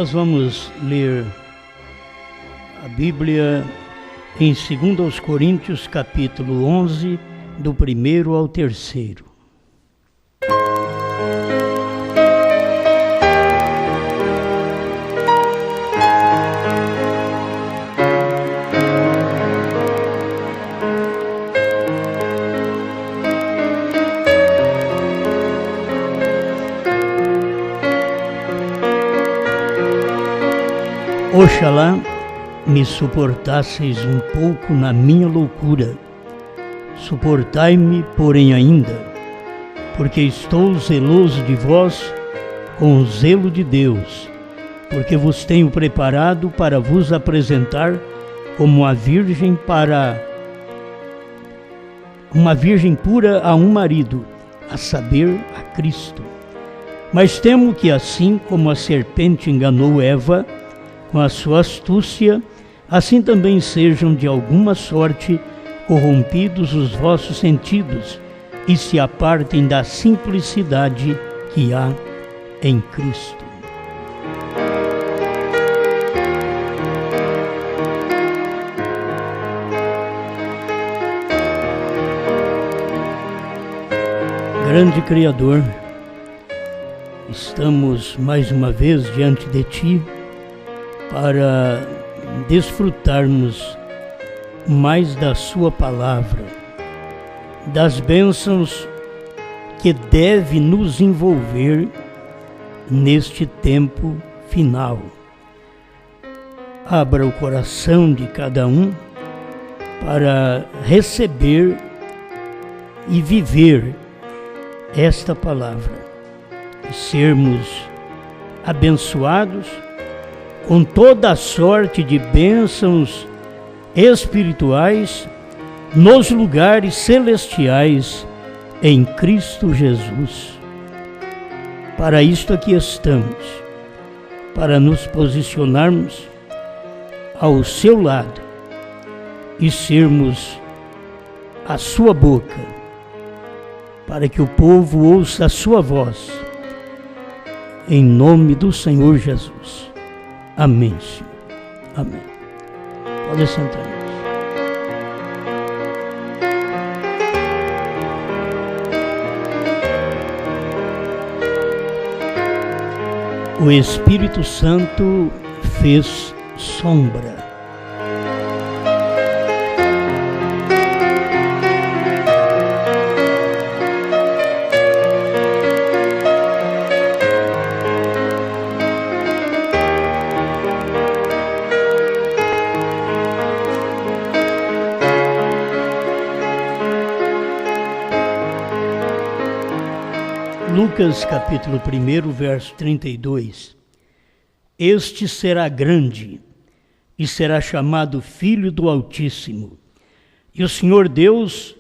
Nós vamos ler a Bíblia em 2 Coríntios, capítulo 11, do 1º ao 3º. Oxalá me suportasseis um pouco na minha loucura. Suportai-me, porém, ainda, porque estou zeloso de vós com o zelo de Deus, porque vos tenho preparado para vos apresentar como uma virgem pura a um marido, a saber, a Cristo. Mas temo que, assim como a serpente enganou Eva com a sua astúcia, assim também sejam de alguma sorte corrompidos os vossos sentidos e se apartem da simplicidade que há em Cristo. Grande Criador, estamos mais uma vez diante de Ti para desfrutarmos mais da Sua palavra, das bênçãos que deve nos envolver neste tempo final. Abra o coração de cada um para receber e viver esta palavra e sermos abençoados com toda a sorte de bênçãos espirituais nos lugares celestiais em Cristo Jesus. Para isto aqui estamos, para nos posicionarmos ao seu lado e sermos a sua boca, para que o povo ouça a sua voz, em nome do Senhor Jesus. Amém, Senhor. Amém. Pode sentar. O Espírito Santo fez sombra. Lucas capítulo 1, verso 32. Este será grande e será chamado Filho do Altíssimo, e o Senhor Deus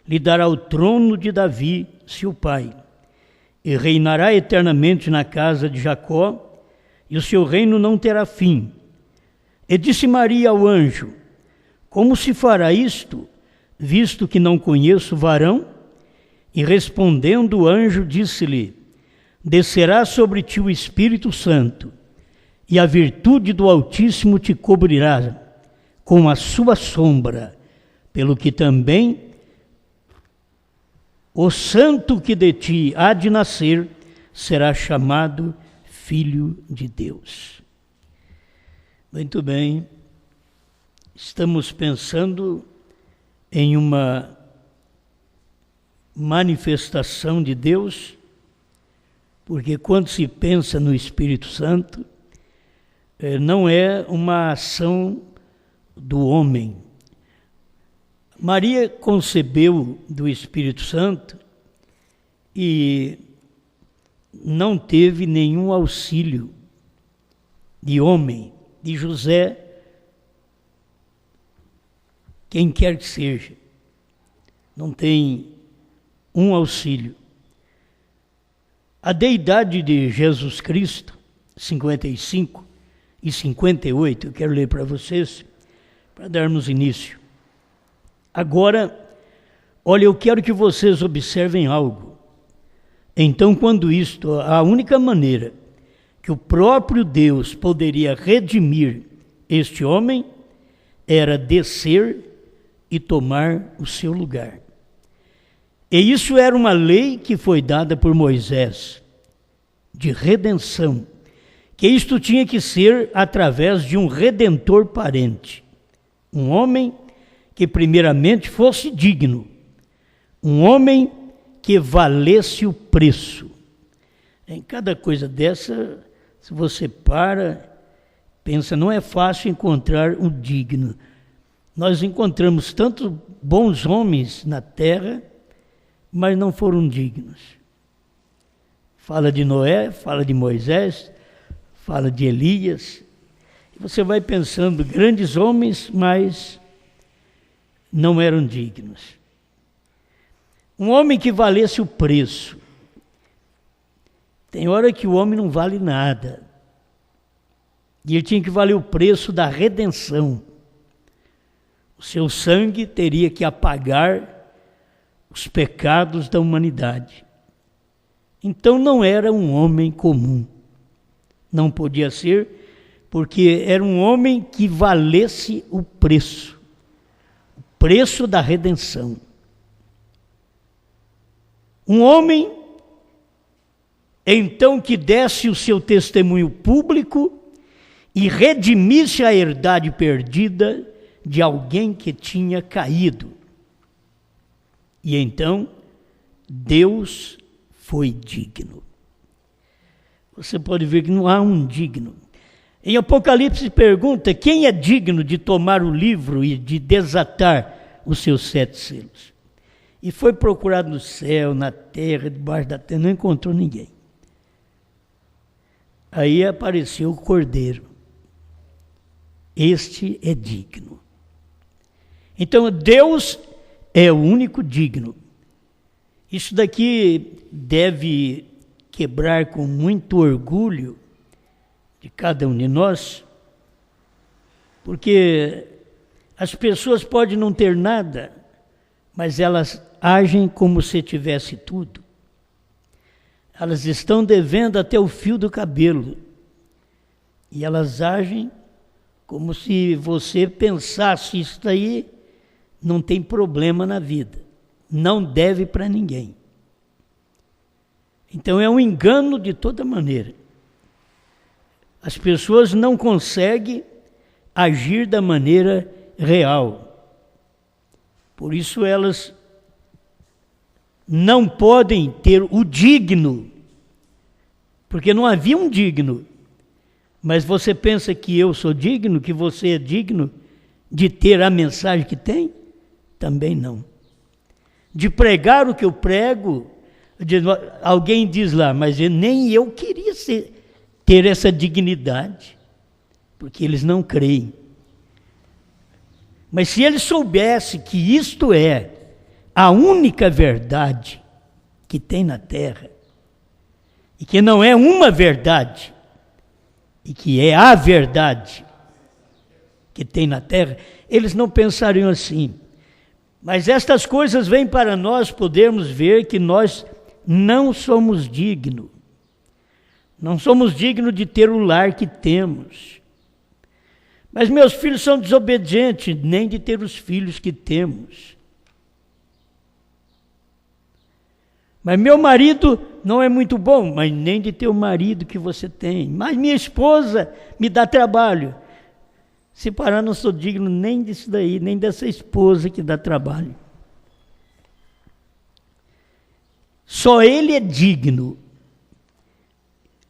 lhe dará o trono de Davi, seu pai, e reinará eternamente na casa de Jacó, e o seu reino não terá fim. E disse Maria ao anjo: como se fará isto, visto que não conheço varão? E respondendo o anjo, disse-lhe: descerá sobre ti o Espírito Santo, e a virtude do Altíssimo te cobrirá com a sua sombra, pelo que também o santo que de ti há de nascer será chamado Filho de Deus. Muito bem, estamos pensando em uma manifestação de Deus, porque quando se pensa no Espírito Santo, não é uma ação do homem. Maria concebeu do Espírito Santo e não teve nenhum auxílio de homem, de José, quem quer que seja. Não tem um auxílio. A deidade de Jesus Cristo, 55 e 58, eu quero ler para vocês, para darmos início. Agora, olha, eu quero que vocês observem algo. Então, quando isto, a única maneira que o próprio Deus poderia redimir este homem era descer e tomar o seu lugar. E isso era uma lei que foi dada por Moisés, de redenção, que isto tinha que ser através de um redentor parente, um homem que primeiramente fosse digno, um homem que valesse o preço. Em cada coisa dessa, se você pensa, não é fácil encontrar um digno. Nós encontramos tantos bons homens na terra, mas não foram dignos. Fala de Noé, fala de Moisés, fala de Elias. Você vai pensando, grandes homens, mas não eram dignos. Um homem que valesse o preço. Tem hora que o homem não vale nada. E ele tinha que valer o preço da redenção. O seu sangue teria que apagar os pecados da humanidade. Então não era um homem comum. Não podia ser, porque era um homem que valesse o preço da redenção. Um homem, então, que desse o seu testemunho público e redimisse a herdade perdida de alguém que tinha caído. E então, Deus foi digno. Você pode ver que não há um digno. Em Apocalipse pergunta, quem é digno de tomar o livro e de desatar os seus 7 selos? E foi procurado no céu, na terra, debaixo da terra, não encontrou ninguém. Aí apareceu o Cordeiro. Este é digno. Então, Deus é o único digno. Isso daqui deve quebrar com muito orgulho de cada um de nós, porque as pessoas podem não ter nada, mas elas agem como se tivesse tudo. Elas estão devendo até o fio do cabelo. E elas agem como se você pensasse, isso daí não tem problema na vida. Não deve para ninguém. Então é um engano de toda maneira. As pessoas não conseguem agir da maneira real. Por isso elas não podem ter o digno, porque não havia um digno. Mas você pensa que eu sou digno, que você é digno de ter a mensagem que tem? Também não. De pregar o que eu prego, alguém diz lá, mas nem eu queria ter essa dignidade, porque eles não creem. Mas se eles soubessem que isto é a única verdade que tem na terra, e que não é uma verdade, e que é a verdade que tem na terra, eles não pensariam assim. Mas estas coisas vêm para nós podermos ver que nós não somos dignos. Não somos dignos de ter o lar que temos. Mas meus filhos são desobedientes, nem de ter os filhos que temos. Mas meu marido não é muito bom, mas nem de ter o marido que você tem. Mas minha esposa me dá trabalho. Se parar, não sou digno nem disso daí, nem dessa esposa que dá trabalho. Só ele é digno.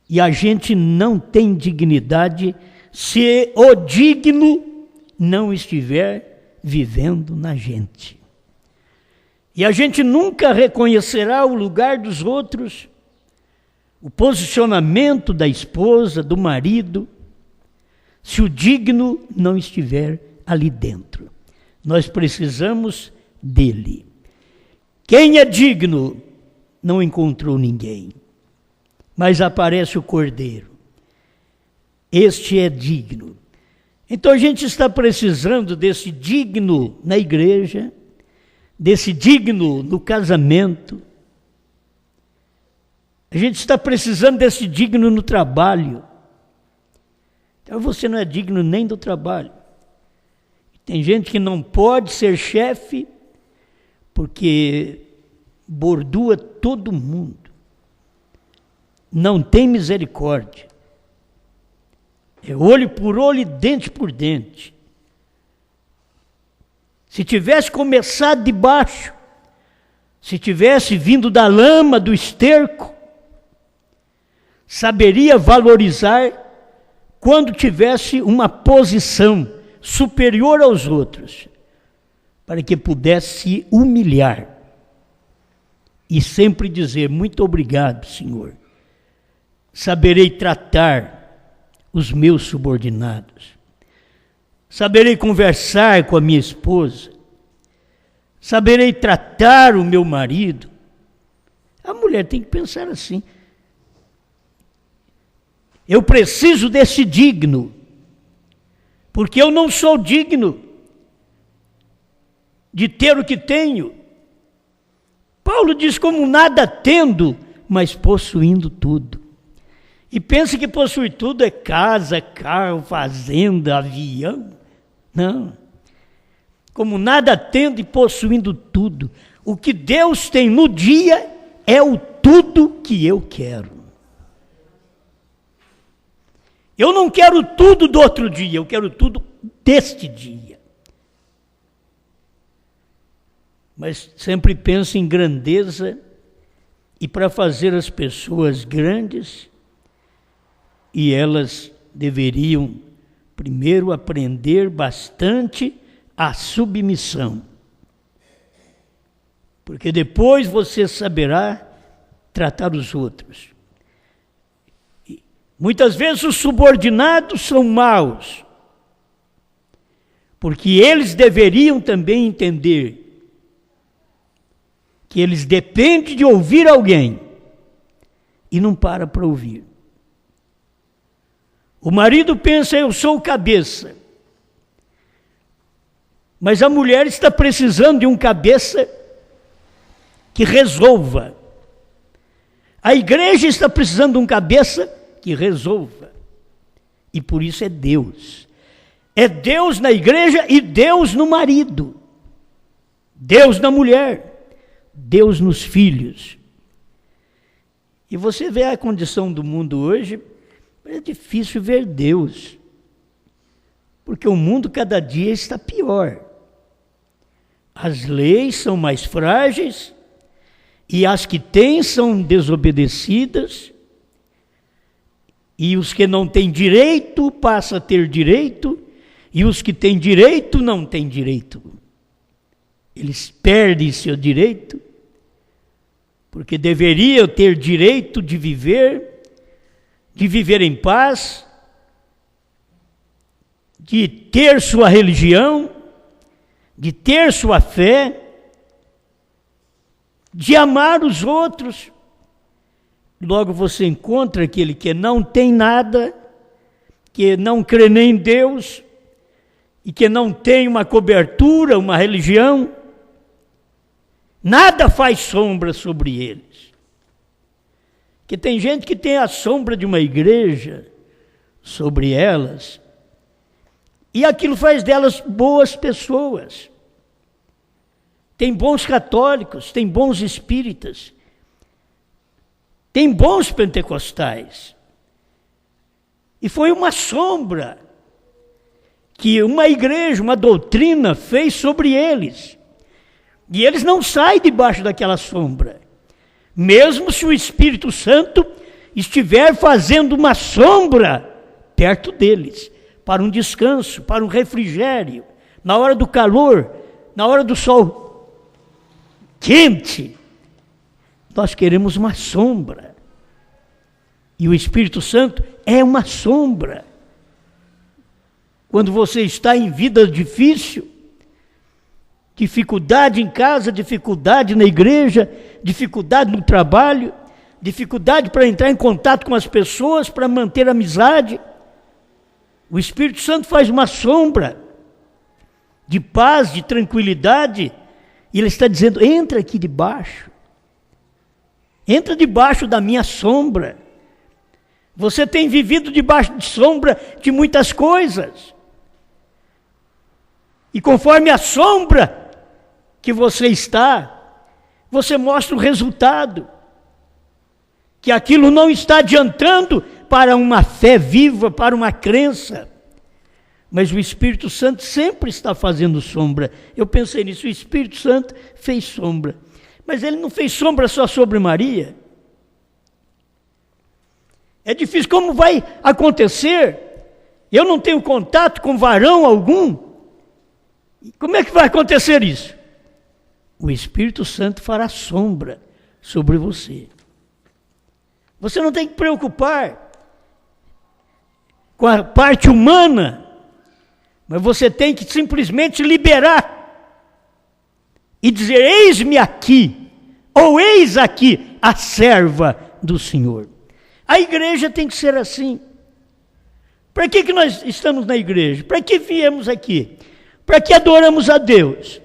E a gente não tem dignidade se o digno não estiver vivendo na gente. E a gente nunca reconhecerá o lugar dos outros, o posicionamento da esposa, do marido, se o digno não estiver ali dentro. Nós precisamos dele. Quem é digno não encontrou ninguém, mas aparece o Cordeiro. Este é digno. Então a gente está precisando desse digno na igreja, desse digno no casamento. A gente está precisando desse digno no trabalho. Então você não é digno nem do trabalho. Tem gente que não pode ser chefe porque bordua todo mundo. Não tem misericórdia. É olho por olho e dente por dente. Se tivesse começado de baixo, se tivesse vindo da lama, do esterco, saberia valorizar quando tivesse uma posição superior aos outros, para que pudesse se humilhar e sempre dizer: muito obrigado, Senhor. Saberei tratar os meus subordinados. Saberei conversar com a minha esposa. Saberei tratar o meu marido. A mulher tem que pensar assim: eu preciso desse digno, porque eu não sou digno de ter o que tenho. Paulo diz: como nada tendo, mas possuindo tudo. E pensa que possuir tudo é casa, carro, fazenda, avião. Não. Como nada tendo e possuindo tudo. O que Deus tem no dia é o tudo que eu quero. Eu não quero tudo do outro dia, eu quero tudo deste dia. Mas sempre penso em grandeza, e para fazer as pessoas grandes, e elas deveriam primeiro aprender bastante a submissão. Porque depois você saberá tratar os outros. Muitas vezes os subordinados são maus, porque eles deveriam também entender que eles dependem de ouvir alguém e não para ouvir. O marido pensa: eu sou o cabeça. Mas a mulher está precisando de um cabeça que resolva. A igreja está precisando de um cabeça que resolva. E por isso é Deus. É Deus na igreja e Deus no marido. Deus na mulher. Deus nos filhos. E você vê a condição do mundo hoje, é difícil ver Deus. Porque o mundo cada dia está pior. As leis são mais frágeis e as que têm são desobedecidas. E os que não têm direito passam a ter direito, e os que têm direito não têm direito. Eles perdem seu direito, porque deveriam ter direito de viver em paz, de ter sua religião, de ter sua fé, de amar os outros. Logo você encontra aquele que não tem nada, que não crê nem em Deus, e que não tem uma cobertura, uma religião. Nada faz sombra sobre eles. Que tem gente que tem a sombra de uma igreja sobre elas, e aquilo faz delas boas pessoas. Tem bons católicos, tem bons espíritas, tem bons pentecostais. E foi uma sombra que uma igreja, uma doutrina fez sobre eles. E eles não saem debaixo daquela sombra. Mesmo se o Espírito Santo estiver fazendo uma sombra perto deles, para um descanso, para um refrigério, na hora do calor, na hora do sol quente. Nós queremos uma sombra. E o Espírito Santo é uma sombra. Quando você está em vida difícil, dificuldade em casa, dificuldade na igreja, dificuldade no trabalho, dificuldade para entrar em contato com as pessoas, para manter amizade, o Espírito Santo faz uma sombra de paz, de tranquilidade, e ele está dizendo: entra aqui debaixo, entra debaixo da minha sombra, Você tem vivido debaixo de sombra de muitas coisas. E conforme a sombra que você está, você mostra o resultado. Que aquilo não está adiantando para uma fé viva, para uma crença. Mas o Espírito Santo sempre está fazendo sombra. Eu pensei nisso, o Espírito Santo fez sombra. Mas ele não fez sombra só sobre Maria. É difícil, como vai acontecer? Eu não tenho contato com varão algum. Como é que vai acontecer isso? O Espírito Santo fará sombra sobre você. Você não tem que preocupar com a parte humana, mas você tem que simplesmente liberar e dizer: eis-me aqui, ou eis aqui a serva do Senhor. A igreja tem que ser assim. Para que nós estamos na igreja? Para que viemos aqui? Para que adoramos a Deus?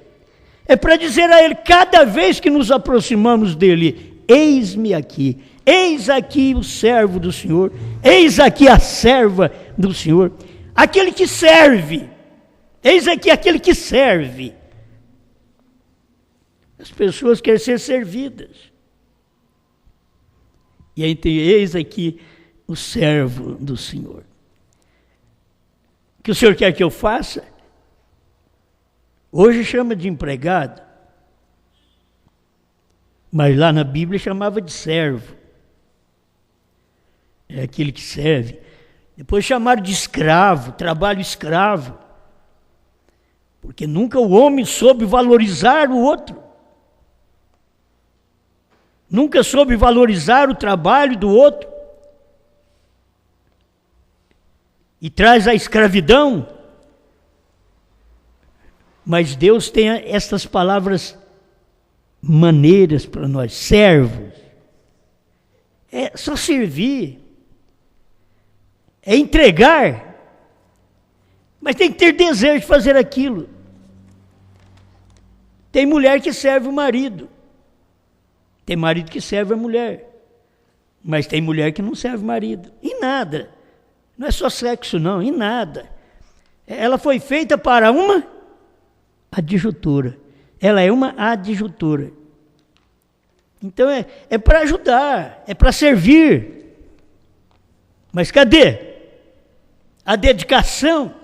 É para dizer a Ele, cada vez que nos aproximamos dEle: eis-me aqui, eis aqui o servo do Senhor, eis aqui a serva do Senhor, aquele que serve, eis aqui aquele que serve. As pessoas querem ser servidas. E aí tem, eis aqui o servo do Senhor. O que o Senhor quer que eu faça? Hoje chama de empregado, mas lá na Bíblia chamava de servo. É aquele que serve. Depois chamaram de escravo, trabalho escravo. Porque nunca o homem soube valorizar o outro. Nunca soube valorizar o trabalho do outro. E traz a escravidão. Mas Deus tem estas palavras maneiras para nós, servos. É só servir. É entregar. Mas tem que ter desejo de fazer aquilo. Tem mulher que serve o marido. Tem marido que serve a mulher. Mas tem mulher que não serve o marido. Em nada. Não é só sexo, não. Em nada. Ela foi feita para uma adjutora. Ela é uma adjutora. Então é para ajudar. É para servir. Mas cadê a dedicação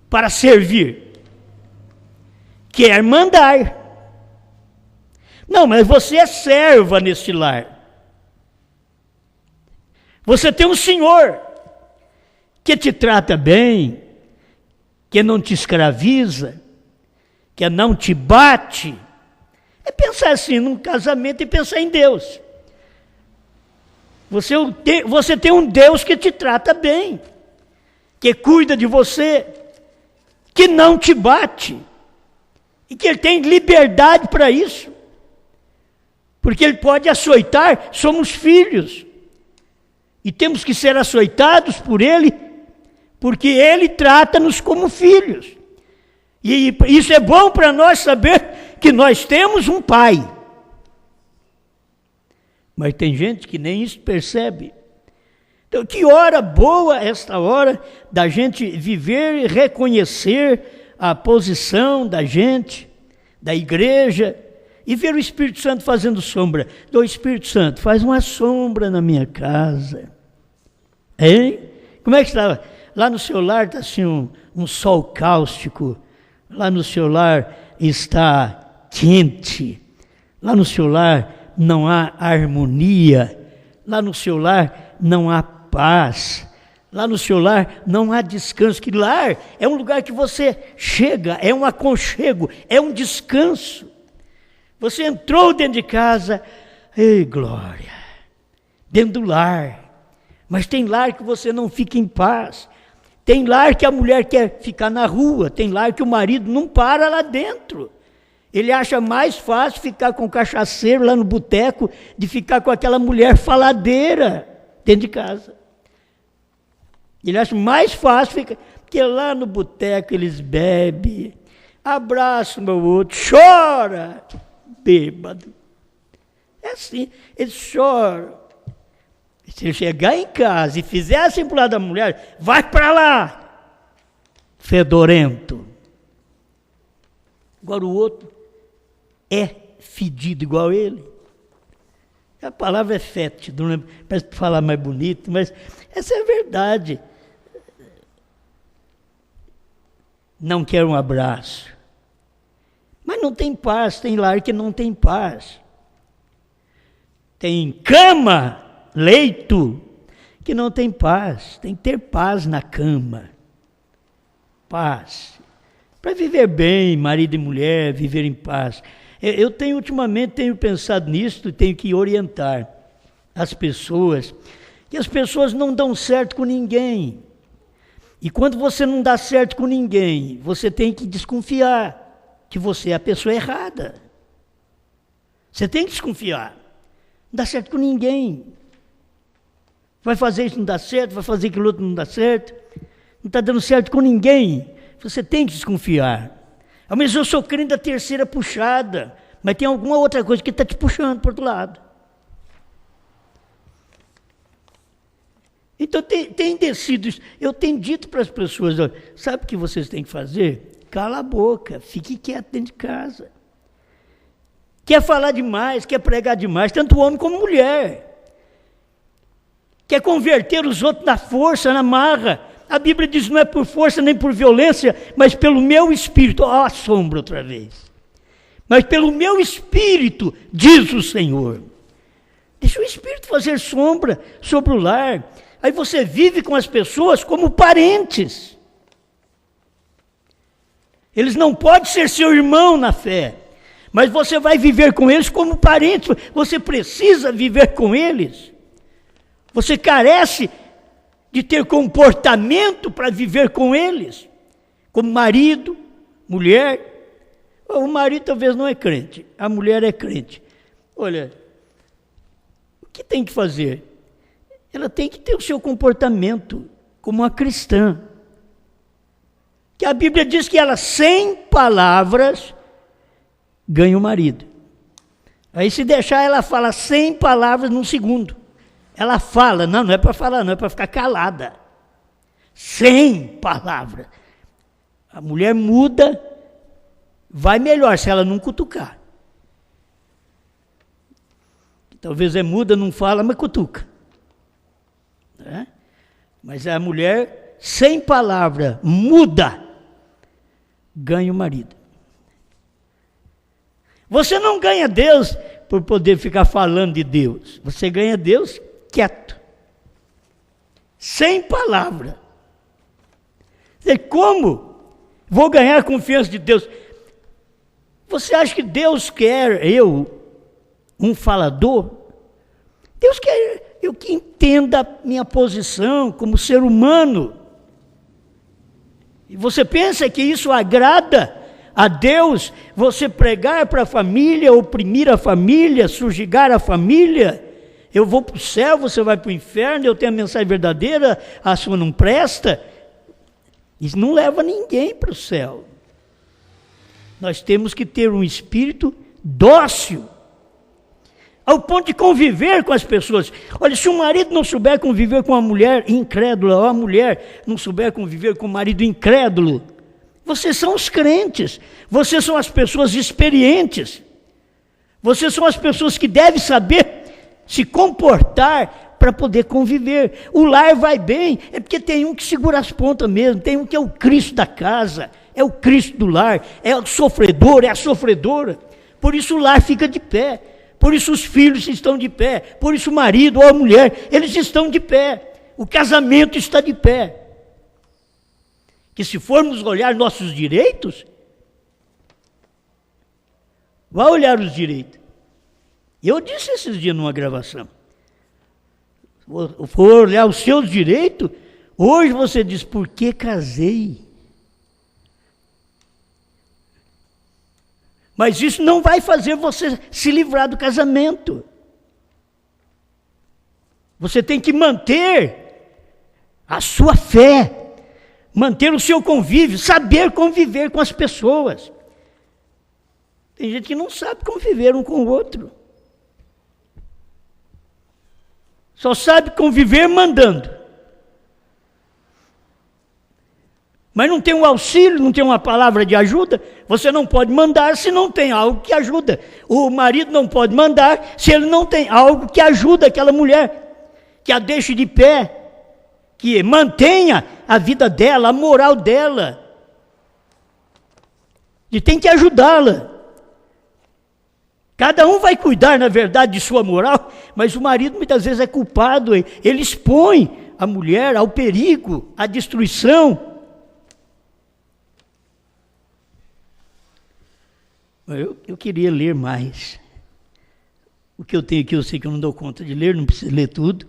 para servir? Quer mandar. Não, mas você é serva neste lar. Você tem um senhor que te trata bem, que não te escraviza, que não te bate. É pensar assim num casamento e pensar em Deus. Você tem um Deus que te trata bem, que cuida de você, que não te bate, e que Ele tem liberdade para isso. Porque Ele pode açoitar, somos filhos. E temos que ser açoitados por Ele, porque Ele trata-nos como filhos. E isso é bom para nós saber que nós temos um Pai. Mas tem gente que nem isso percebe. Então, que hora boa esta hora da gente viver e reconhecer a posição da gente, da igreja, e ver o Espírito Santo fazendo sombra. Do Espírito Santo, faz uma sombra na minha casa. Hein? Como é que está? Lá no seu lar está assim um sol cáustico. Lá no seu lar está quente. Lá no seu lar não há harmonia. Lá no seu lar não há paz. Lá no seu lar não há descanso. Que lar é um lugar que você chega, é um aconchego, é um descanso. Você entrou dentro de casa, ei glória, dentro do lar. Mas tem lar que você não fica em paz. Tem lar que a mulher quer ficar na rua. Tem lar que o marido não para lá dentro. Ele acha mais fácil ficar com o cachaceiro lá no boteco de ficar com aquela mulher faladeira dentro de casa. Ele acha mais fácil ficar, porque lá no boteco eles bebem, abraçam um ao outro, chora, bêbado. É assim, eles choram. Se ele chegar em casa e fizer assim pro lado da mulher, vai para lá, fedorento. Agora o outro é fedido igual ele. A palavra é fétido, né? Parece falar mais bonito, mas essa é a verdade. Não quer um abraço. Mas não tem paz, tem lar que não tem paz. Tem cama, leito, que não tem paz. Tem que ter paz na cama. Paz. Para viver bem, marido e mulher, viver em paz. Eu ultimamente tenho pensado nisso e tenho que orientar as pessoas, que as pessoas não dão certo com ninguém. E quando você não dá certo com ninguém, você tem que desconfiar que você é a pessoa errada. Você tem que desconfiar. Não dá certo com ninguém. Vai fazer isso, não dá certo, vai fazer aquilo outro, não dá certo. Não está dando certo com ninguém. Você tem que desconfiar. Mas eu sou crente da terceira puxada, mas tem alguma outra coisa que está te puxando para o outro lado. Então tem descido isso. Eu tenho dito para as pessoas, sabe o que vocês têm que fazer? Cala a boca, fique quieto dentro de casa. Quer falar demais, quer pregar demais, tanto homem como mulher. Quer converter os outros na força, na marra. A Bíblia diz, não é por força nem por violência, mas pelo meu espírito. Ó, a sombra outra vez. Mas pelo meu espírito, diz o Senhor. Deixa o espírito fazer sombra sobre o lar. Aí você vive com as pessoas como parentes. Eles não podem ser seu irmão na fé, mas você vai viver com eles como parentes. Você precisa viver com eles. Você carece de ter comportamento para viver com eles, como marido, mulher. O marido talvez não é crente, a mulher é crente. Olha, o que tem que fazer? Ela tem que ter o seu comportamento como uma cristã. Que a Bíblia diz que ela, sem palavras, ganha o marido. Aí se deixar, ela fala 100 palavras num segundo. Ela fala, não é para falar, não é para ficar calada. 100 palavras. A mulher muda, vai melhor se ela não cutucar. Talvez é muda, não fala, mas cutuca. É? Mas a mulher, 100 palavras, muda, ganha o marido. Você não ganha Deus por poder ficar falando de Deus. Você ganha Deus quieto. 100 palavras. Como vou ganhar a confiança de Deus? Você acha que Deus quer um falador? Deus quer eu que entenda a minha posição como ser humano. E você pensa que isso agrada a Deus? Você pregar para a família, oprimir a família, subjugar a família? Eu vou para o céu, você vai para o inferno, eu tenho a mensagem verdadeira, a sua não presta? Isso não leva ninguém para o céu. Nós temos que ter um espírito dócil, ao ponto de conviver com as pessoas. Olha, se o marido não souber conviver com a mulher incrédula, ou a mulher não souber conviver com o marido incrédulo, vocês são os crentes, vocês são as pessoas experientes, vocês são as pessoas que devem saber se comportar para poder conviver. O lar vai bem, é porque tem um que segura as pontas mesmo, tem um que é o Cristo da casa, é o Cristo do lar, é o sofredor, é a sofredora. Por isso o lar fica de pé, por isso os filhos estão de pé, por isso o marido ou a mulher, eles estão de pé, o casamento está de pé. Que se formos olhar nossos direitos, vá olhar os direitos. Eu disse esses dias numa gravação, for olhar os seus direitos, hoje você diz, por que casei? Mas isso não vai fazer você se livrar do casamento. Você tem que manter a sua fé, manter o seu convívio, saber conviver com as pessoas. Tem gente que não sabe conviver um com o outro. Só sabe conviver mandando. Mas não tem um auxílio, não tem uma palavra de ajuda. Você não pode mandar se não tem algo que ajuda. O marido não pode mandar se ele não tem algo que ajuda aquela mulher, que a deixe de pé, que mantenha a vida dela, a moral dela. E tem que ajudá-la. Cada um vai cuidar, na verdade, de sua moral, mas o marido muitas vezes é culpado. Ele expõe a mulher ao perigo, à destruição. Eu queria ler mais. O que eu tenho aqui, eu sei que eu não dou conta de ler, não preciso ler tudo,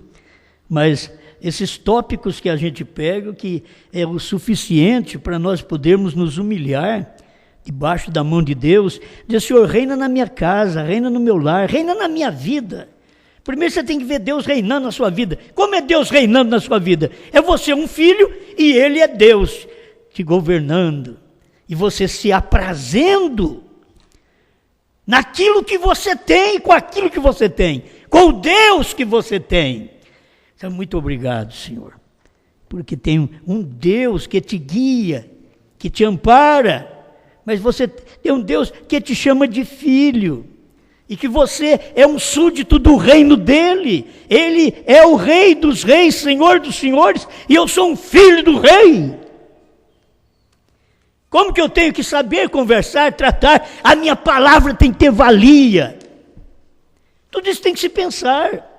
mas esses tópicos que a gente pega, que é o suficiente para nós podermos nos humilhar debaixo da mão de Deus, dizer: Senhor, reina na minha casa, reina no meu lar, reina na minha vida. Primeiro você tem que ver Deus reinando na sua vida. Como é Deus reinando na sua vida? É você um filho e Ele é Deus te governando. E você se aprazendo naquilo que você tem, com aquilo que você tem, com o Deus que você tem. Então, muito obrigado, Senhor, porque tem um Deus que te guia, que te ampara, mas você tem um Deus que te chama de filho, e que você é um súdito do reino dele. Ele é o Rei dos reis, Senhor dos senhores, e eu sou um filho do rei. Como que eu tenho que saber conversar, tratar? A minha palavra tem que ter valia. Tudo isso tem que se pensar.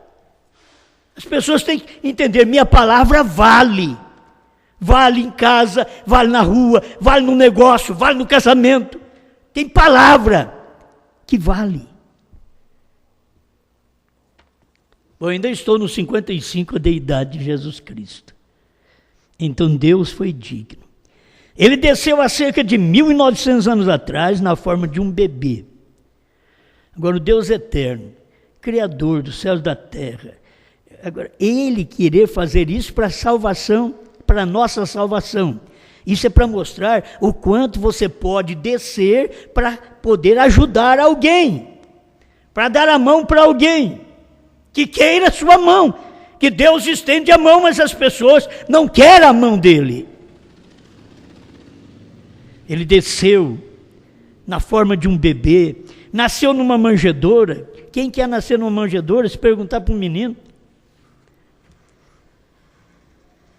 As pessoas têm que entender: minha palavra vale. Vale em casa, vale na rua, vale no negócio, vale no casamento. Tem palavra que vale. Eu ainda estou nos 55 da idade de Jesus Cristo. Então Deus foi digno. Ele desceu há cerca de 1.900 anos atrás na forma de um bebê. Agora, o Deus eterno, Criador dos céus e da terra, agora, Ele querer fazer isso para a salvação, para a nossa salvação. Isso é para mostrar o quanto você pode descer para poder ajudar alguém, para dar a mão para alguém que queira a sua mão, que Deus estende a mão, mas as pessoas não querem a mão dele. Ele desceu na forma de um bebê, nasceu numa manjedoura. Quem quer nascer numa manjedoura? Se perguntar para um menino.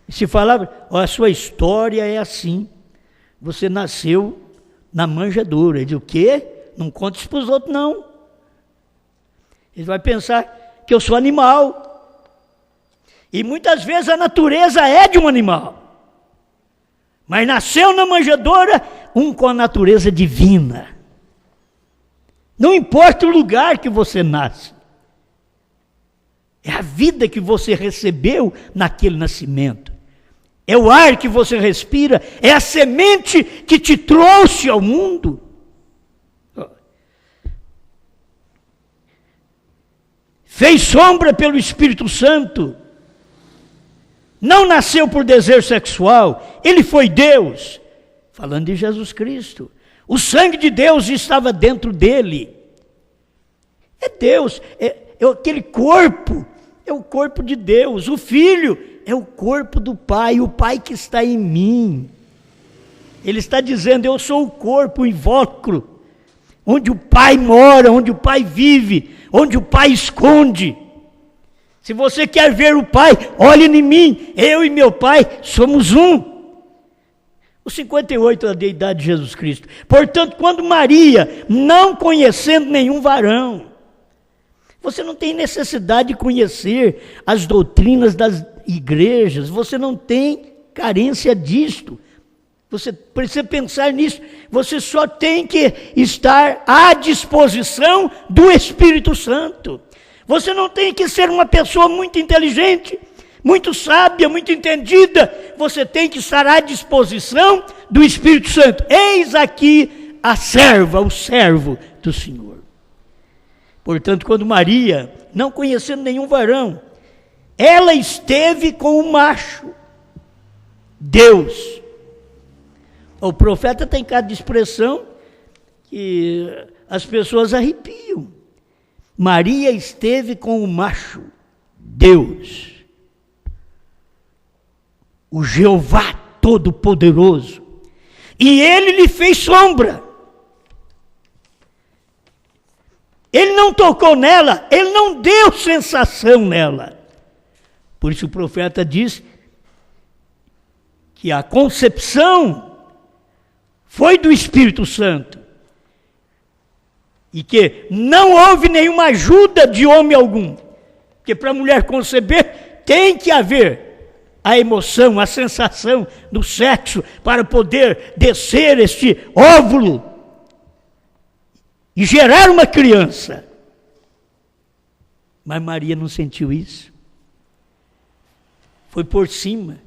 Se falava: a sua história é assim, você nasceu na manjedoura. Ele diz: o quê? Não conta isso para os outros, não. Ele vai pensar que eu sou animal. E muitas vezes a natureza é de um animal. Mas nasceu na manjedoura com a natureza divina. Não importa o lugar que você nasce. É a vida que você recebeu naquele nascimento. É o ar que você respira. É a semente que te trouxe ao mundo. Fez sombra pelo Espírito Santo. Não nasceu por desejo sexual, ele foi Deus, falando de Jesus Cristo. O sangue de Deus estava dentro dele. É Deus, é aquele corpo, é o corpo de Deus. O Filho é o corpo do Pai, o Pai que está em mim. Ele está dizendo: eu sou o corpo, o invólucro, onde o Pai mora, onde o Pai vive, onde o Pai esconde. Se você quer ver o Pai, olhe em mim, eu e meu Pai somos um. Os 58 da idade de Jesus Cristo. Portanto, quando Maria, não conhecendo nenhum varão, você não tem necessidade de conhecer as doutrinas das igrejas, você não tem carência disto. Você precisa pensar nisso, você só tem que estar à disposição do Espírito Santo. Você não tem que ser uma pessoa muito inteligente, muito sábia, muito entendida. Você tem que estar à disposição do Espírito Santo. Eis aqui a serva, o servo do Senhor. Portanto, quando Maria, não conhecendo nenhum varão, ela esteve com o macho, Deus. O profeta tem cada expressão que as pessoas arrepiam. Maria esteve com o macho, Deus, o Jeová Todo-Poderoso, e Ele lhe fez sombra. Ele não tocou nela, Ele não deu sensação nela. Por isso o profeta diz que a concepção foi do Espírito Santo. E que não houve nenhuma ajuda de homem algum. Porque para a mulher conceber, tem que haver a emoção, a sensação do sexo, para poder descer este óvulo e gerar uma criança. Mas Maria não sentiu isso. Foi por cima.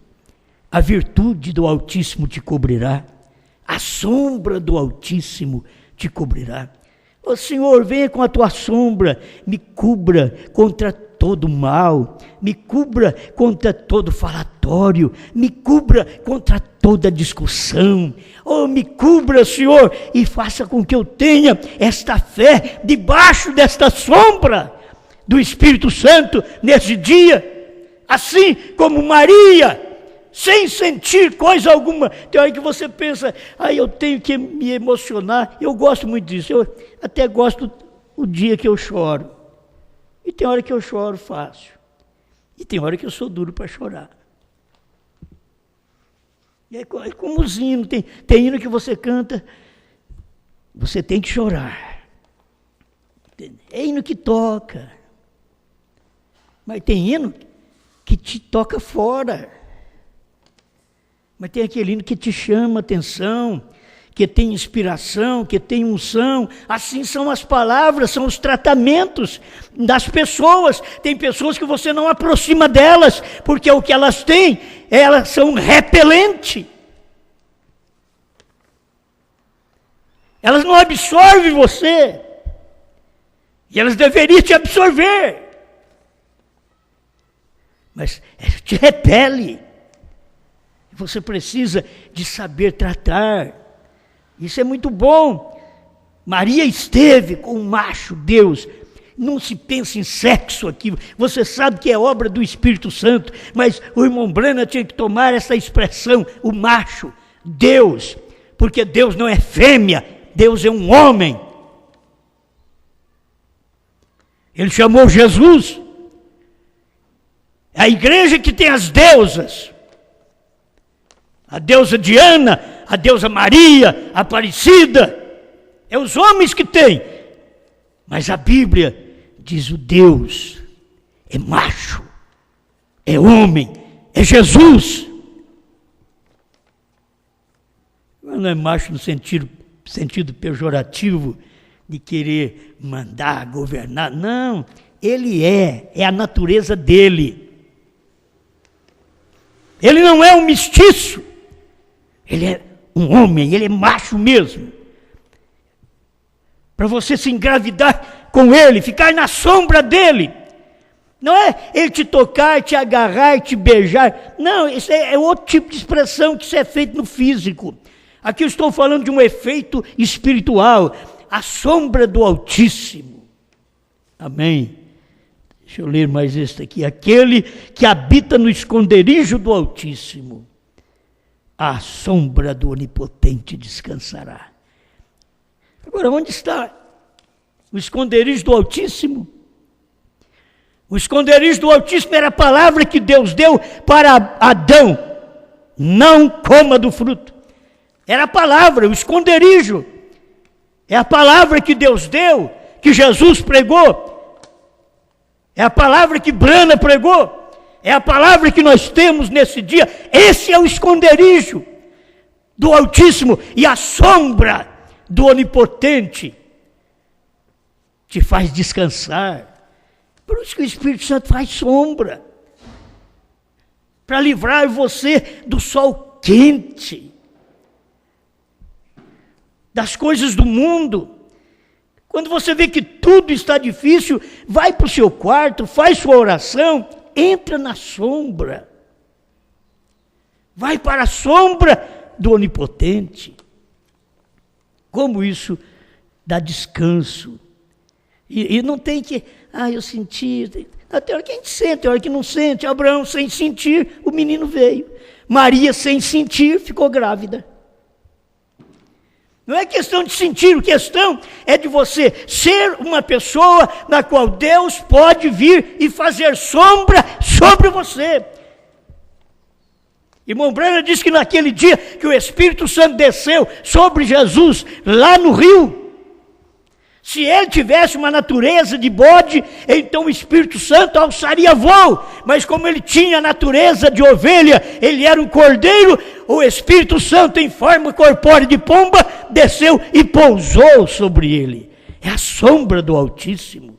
A virtude do Altíssimo te cobrirá. A sombra do Altíssimo te cobrirá. Ó Senhor, venha com a tua sombra, me cubra contra todo mal, me cubra contra todo falatório, me cubra contra toda discussão. Oh, me cubra, Senhor, e faça com que eu tenha esta fé debaixo desta sombra do Espírito Santo nesse dia. Assim como Maria, sem sentir coisa alguma. Tem hora que você pensa, eu tenho que me emocionar. Eu gosto muito disso. Eu até gosto o dia que eu choro. E tem hora que eu choro fácil. E tem hora que eu sou duro para chorar. E é como os hinos. Tem hino que você canta, você tem que chorar. É hino que toca. Mas tem hino que te toca fora. Mas tem aquele hino que te chama a atenção, que tem inspiração, que tem unção. Assim são as palavras, são os tratamentos das pessoas. Tem pessoas que você não aproxima delas, porque o que elas têm, elas são repelentes. Elas não absorvem você, e elas deveriam te absorver. Mas te repele. Você precisa de saber tratar. Isso é muito bom. Maria esteve com o macho Deus. Não se pensa em sexo aqui. Você sabe que é obra do Espírito Santo. Mas o irmão Branham tinha que tomar essa expressão, o macho Deus. Porque Deus não é fêmea. Deus é um homem. Ele chamou Jesus. A igreja que tem as deusas. A deusa Diana, a deusa Maria, a Aparecida. É os homens que têm. Mas a Bíblia diz o Deus é macho, é homem, é Jesus. Mas não é macho no sentido pejorativo de querer mandar, governar. Não, ele é a natureza dele. Ele não é um mestiço. Ele é um homem, ele é macho mesmo. Para você se engravidar com ele, ficar na sombra dele. Não é ele te tocar, te agarrar, te beijar. Não, isso é outro tipo de expressão que isso é feito no físico. Aqui eu estou falando de um efeito espiritual. A sombra do Altíssimo. Amém. Deixa eu ler mais este aqui. Aquele que habita no esconderijo do Altíssimo, à sombra do Onipotente descansará. Agora, onde está o esconderijo do Altíssimo? O esconderijo do Altíssimo era a palavra que Deus deu para Adão. Não coma do fruto. Era a palavra, o esconderijo. É a palavra que Deus deu, que Jesus pregou. É a palavra que Branham pregou. É a palavra que nós temos nesse dia. Esse é o esconderijo do Altíssimo. E a sombra do Onipotente te faz descansar. Por isso que o Espírito Santo faz sombra. Para livrar você do sol quente. Das coisas do mundo. Quando você vê que tudo está difícil, vai para o seu quarto, faz sua oração, entra na sombra. Vai para a sombra do Onipotente. Como isso dá descanso. E não tem que, eu senti. Até a hora que a gente sente, a hora que não sente. Abraão sem sentir, o menino veio. Maria sem sentir, ficou grávida. Não é questão de sentir, a questão é de você ser uma pessoa na qual Deus pode vir e fazer sombra sobre você. Irmão Branham diz que naquele dia que o Espírito Santo desceu sobre Jesus, lá no rio, se ele tivesse uma natureza de bode, então o Espírito Santo alçaria voo. Mas como ele tinha a natureza de ovelha, ele era um cordeiro, o Espírito Santo em forma corpórea de pomba, desceu e pousou sobre ele. É a sombra do Altíssimo,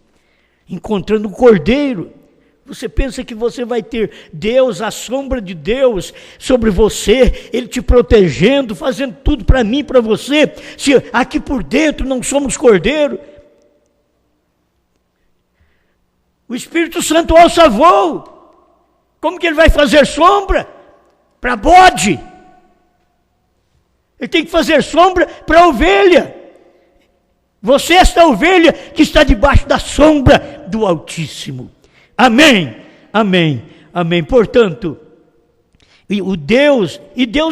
encontrando o cordeiro. Você pensa que você vai ter Deus, a sombra de Deus sobre você, Ele te protegendo, fazendo tudo para mim, para você, se aqui por dentro não somos cordeiro? O Espírito Santo alça voo. Como que Ele vai fazer sombra para bode? Ele tem que fazer sombra para ovelha. Você é esta ovelha que está debaixo da sombra do Altíssimo. Amém, amém, amém. Portanto, Deus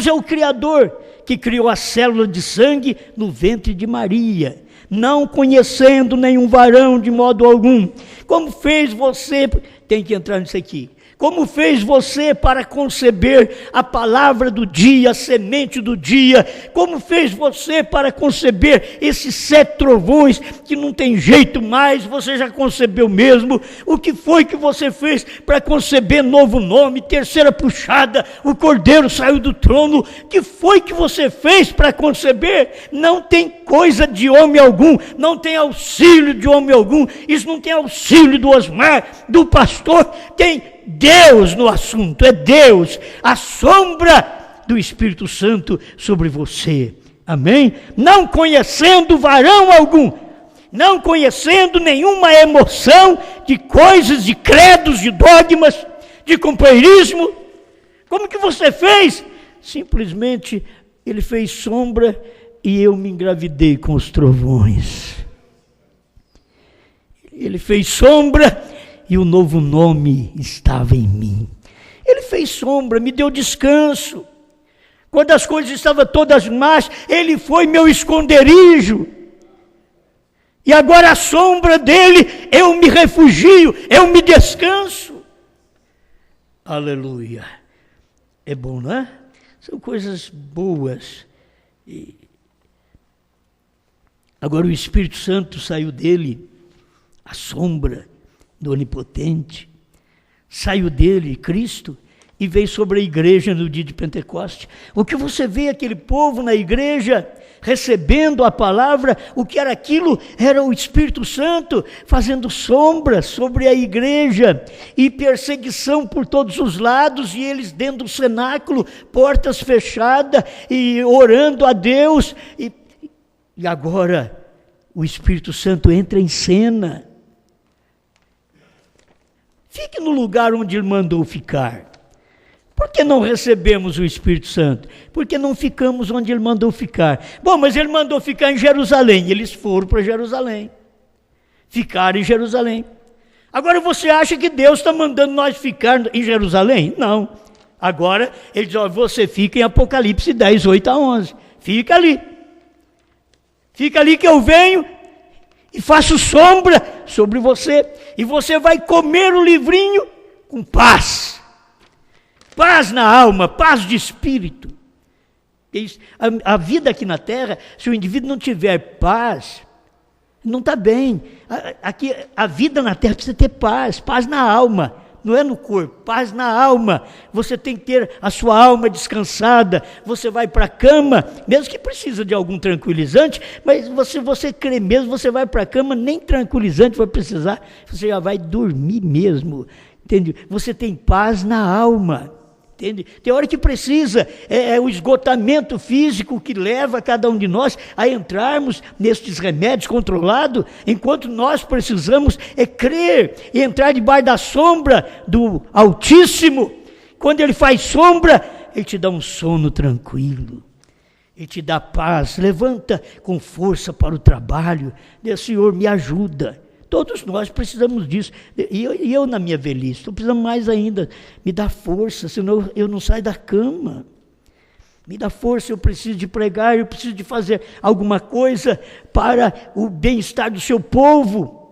é o Criador que criou a célula de sangue no ventre de Maria, não conhecendo nenhum varão de modo algum. Como fez você, tem que entrar nisso aqui, como fez você para conceber a palavra do dia, a semente do dia, como fez você para conceber esses 7 trovões, que não tem jeito mais, você já concebeu mesmo. O que foi que você fez para conceber novo nome, terceira puxada, o cordeiro saiu do trono? O que foi que você fez para conceber? Não tem coisa de homem algum, não tem auxílio de homem algum, isso não tem auxílio do Osmar, do pastor, tem Deus no assunto, é Deus, a sombra do Espírito Santo sobre você, amém? Não conhecendo varão algum, não conhecendo nenhuma emoção de coisas, de credos, de dogmas, de companheirismo. Como que você fez? Simplesmente Ele fez sombra e eu me engravidei com os trovões. Ele fez sombra e o novo nome estava em mim. Ele fez sombra, me deu descanso. Quando as coisas estavam todas más, Ele foi meu esconderijo. E agora a sombra dEle, eu me refugio, eu me descanso. Aleluia. É bom, não é? São coisas boas. Agora o Espírito Santo saiu dele, a sombra do Onipotente, saiu dele, Cristo, e veio sobre a igreja no dia de Pentecoste. O que você vê aquele povo na igreja, recebendo a palavra, o que era aquilo? Era o Espírito Santo fazendo sombra sobre a igreja, e perseguição por todos os lados, e eles dentro do cenáculo, portas fechadas, e orando a Deus, e agora o Espírito Santo entra em cena. Fique no lugar onde Ele mandou ficar. Por que não recebemos o Espírito Santo? Porque não ficamos onde Ele mandou ficar. Bom, mas Ele mandou ficar em Jerusalém. Eles foram para Jerusalém. Ficaram em Jerusalém. Agora você acha que Deus está mandando nós ficar em Jerusalém? Não. Agora Ele diz, ó, você fica em Apocalipse 10, 8 a 11. Fica ali. Fica ali que eu venho e faço sombra sobre você, e você vai comer o livrinho com paz, paz na alma, paz de espírito. A vida aqui na terra, se o indivíduo não tiver paz, não está bem. Aqui, a vida na terra precisa ter paz, paz na alma, não é no corpo, paz na alma. Você tem que ter a sua alma descansada. Você vai para a cama, mesmo que precisa de algum tranquilizante, mas você crê mesmo, você vai para a cama, nem tranquilizante vai precisar, você já vai dormir mesmo, entende? Você tem paz na alma, entende? Tem hora que precisa, é o esgotamento físico que leva cada um de nós a entrarmos nestes remédios controlados, enquanto nós precisamos crer e entrar debaixo da sombra do Altíssimo. Quando Ele faz sombra, Ele te dá um sono tranquilo, Ele te dá paz. Levanta com força para o trabalho, diz, Senhor, me ajuda. Todos nós precisamos disso. E eu na minha velhice, estou precisando mais ainda. Me dá força, senão eu não saio da cama. Me dá força, eu preciso de pregar, eu preciso de fazer alguma coisa para o bem-estar do seu povo.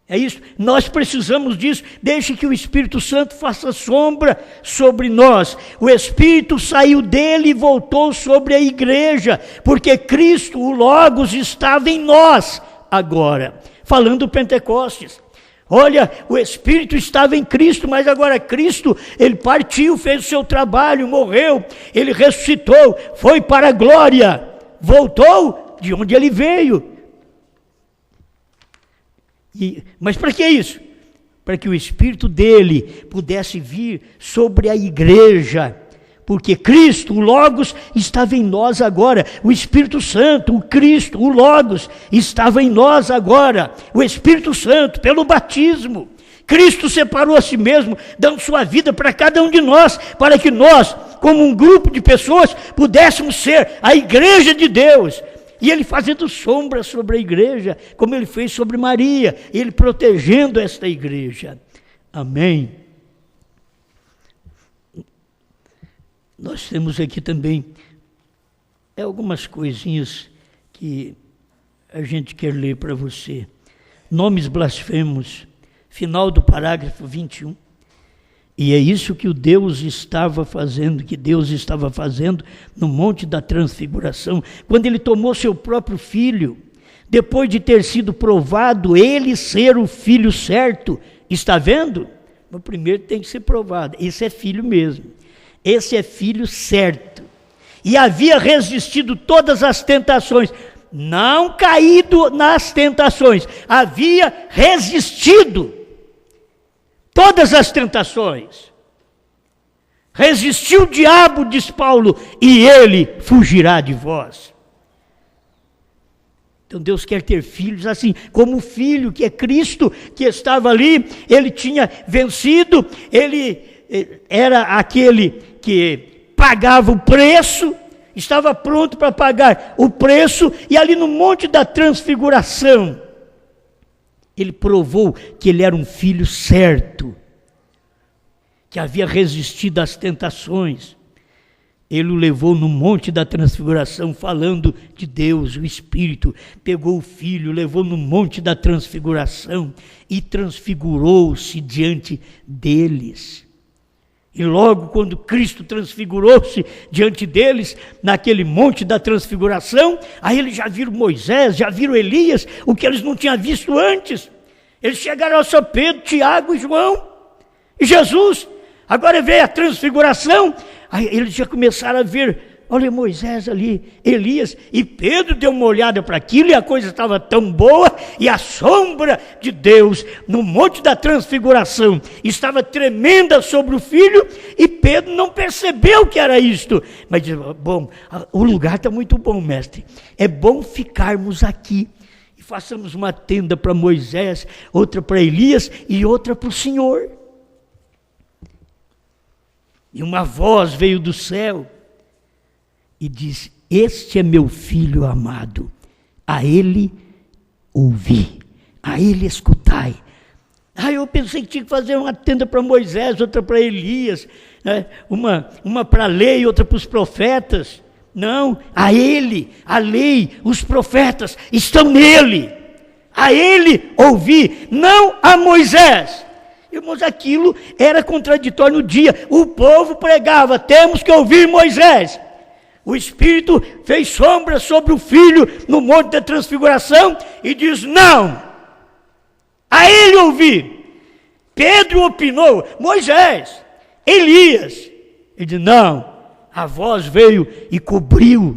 É isso, nós precisamos disso. Deixe que o Espírito Santo faça sombra sobre nós. O Espírito saiu dele e voltou sobre a igreja, porque Cristo, o Logos, estava em nós agora. Falando do Pentecostes. Olha, o Espírito estava em Cristo, mas agora Cristo, ele partiu, fez o seu trabalho, morreu, ele ressuscitou, foi para a glória, voltou de onde ele veio. Mas para que isso? Para que o Espírito dele pudesse vir sobre a igreja, porque Cristo, o Logos, estava em nós agora. O Espírito Santo, o Cristo, o Logos, estava em nós agora. O Espírito Santo, pelo batismo. Cristo separou a si mesmo, dando sua vida para cada um de nós, para que nós, como um grupo de pessoas, pudéssemos ser a igreja de Deus. E ele fazendo sombra sobre a igreja, como ele fez sobre Maria, ele protegendo esta igreja. Amém. Nós temos aqui também algumas coisinhas que a gente quer ler para você. Nomes blasfemos, final do parágrafo 21. E é isso que Deus estava fazendo no Monte da Transfiguração, quando ele tomou seu próprio filho, depois de ter sido provado ele ser o filho certo. Está vendo? O primeiro tem que ser provado, esse é filho mesmo. Esse é filho certo. E havia resistido todas as tentações, não caído nas tentações, havia resistido todas as tentações. Resistiu o diabo, diz Paulo, e ele fugirá de vós. Então Deus quer ter filhos assim, como o filho que é Cristo, que estava ali, ele tinha vencido, ele era aquele que pagava o preço, estava pronto para pagar o preço, e ali no Monte da Transfiguração, ele provou que ele era um filho certo, que havia resistido às tentações. Ele o levou no Monte da Transfiguração, falando de Deus, o Espírito, pegou o Filho, levou no Monte da Transfiguração e transfigurou-se diante deles. E logo quando Cristo transfigurou-se diante deles, naquele Monte da Transfiguração, aí eles já viram Moisés, já viram Elias, o que eles não tinham visto antes. Eles chegaram a São Pedro, Tiago e João, e Jesus. Agora veio a transfiguração, aí eles já começaram a ver, olha Moisés ali, Elias, e Pedro deu uma olhada para aquilo, e a coisa estava tão boa, e a sombra de Deus no Monte da Transfiguração estava tremenda sobre o Filho, e Pedro não percebeu que era isto. Mas disse, bom, o lugar está muito bom, mestre, é bom ficarmos aqui, e façamos uma tenda para Moisés, outra para Elias, e outra para o Senhor. E uma voz veio do céu e disse, este é meu filho amado, a ele ouvi, a ele escutai. Eu pensei que tinha que fazer uma tenda para Moisés, outra para Elias, né? uma para a lei, outra para os profetas. Não, a ele, a lei, os profetas estão nele, a ele ouvi, não a Moisés. Irmãos, aquilo era contraditório no dia. O povo pregava, temos que ouvir Moisés. O Espírito fez sombra sobre o Filho no Monte da Transfiguração e diz, não, a ele ouvir. Pedro opinou, Moisés, Elias. Ele disse, não, a voz veio e cobriu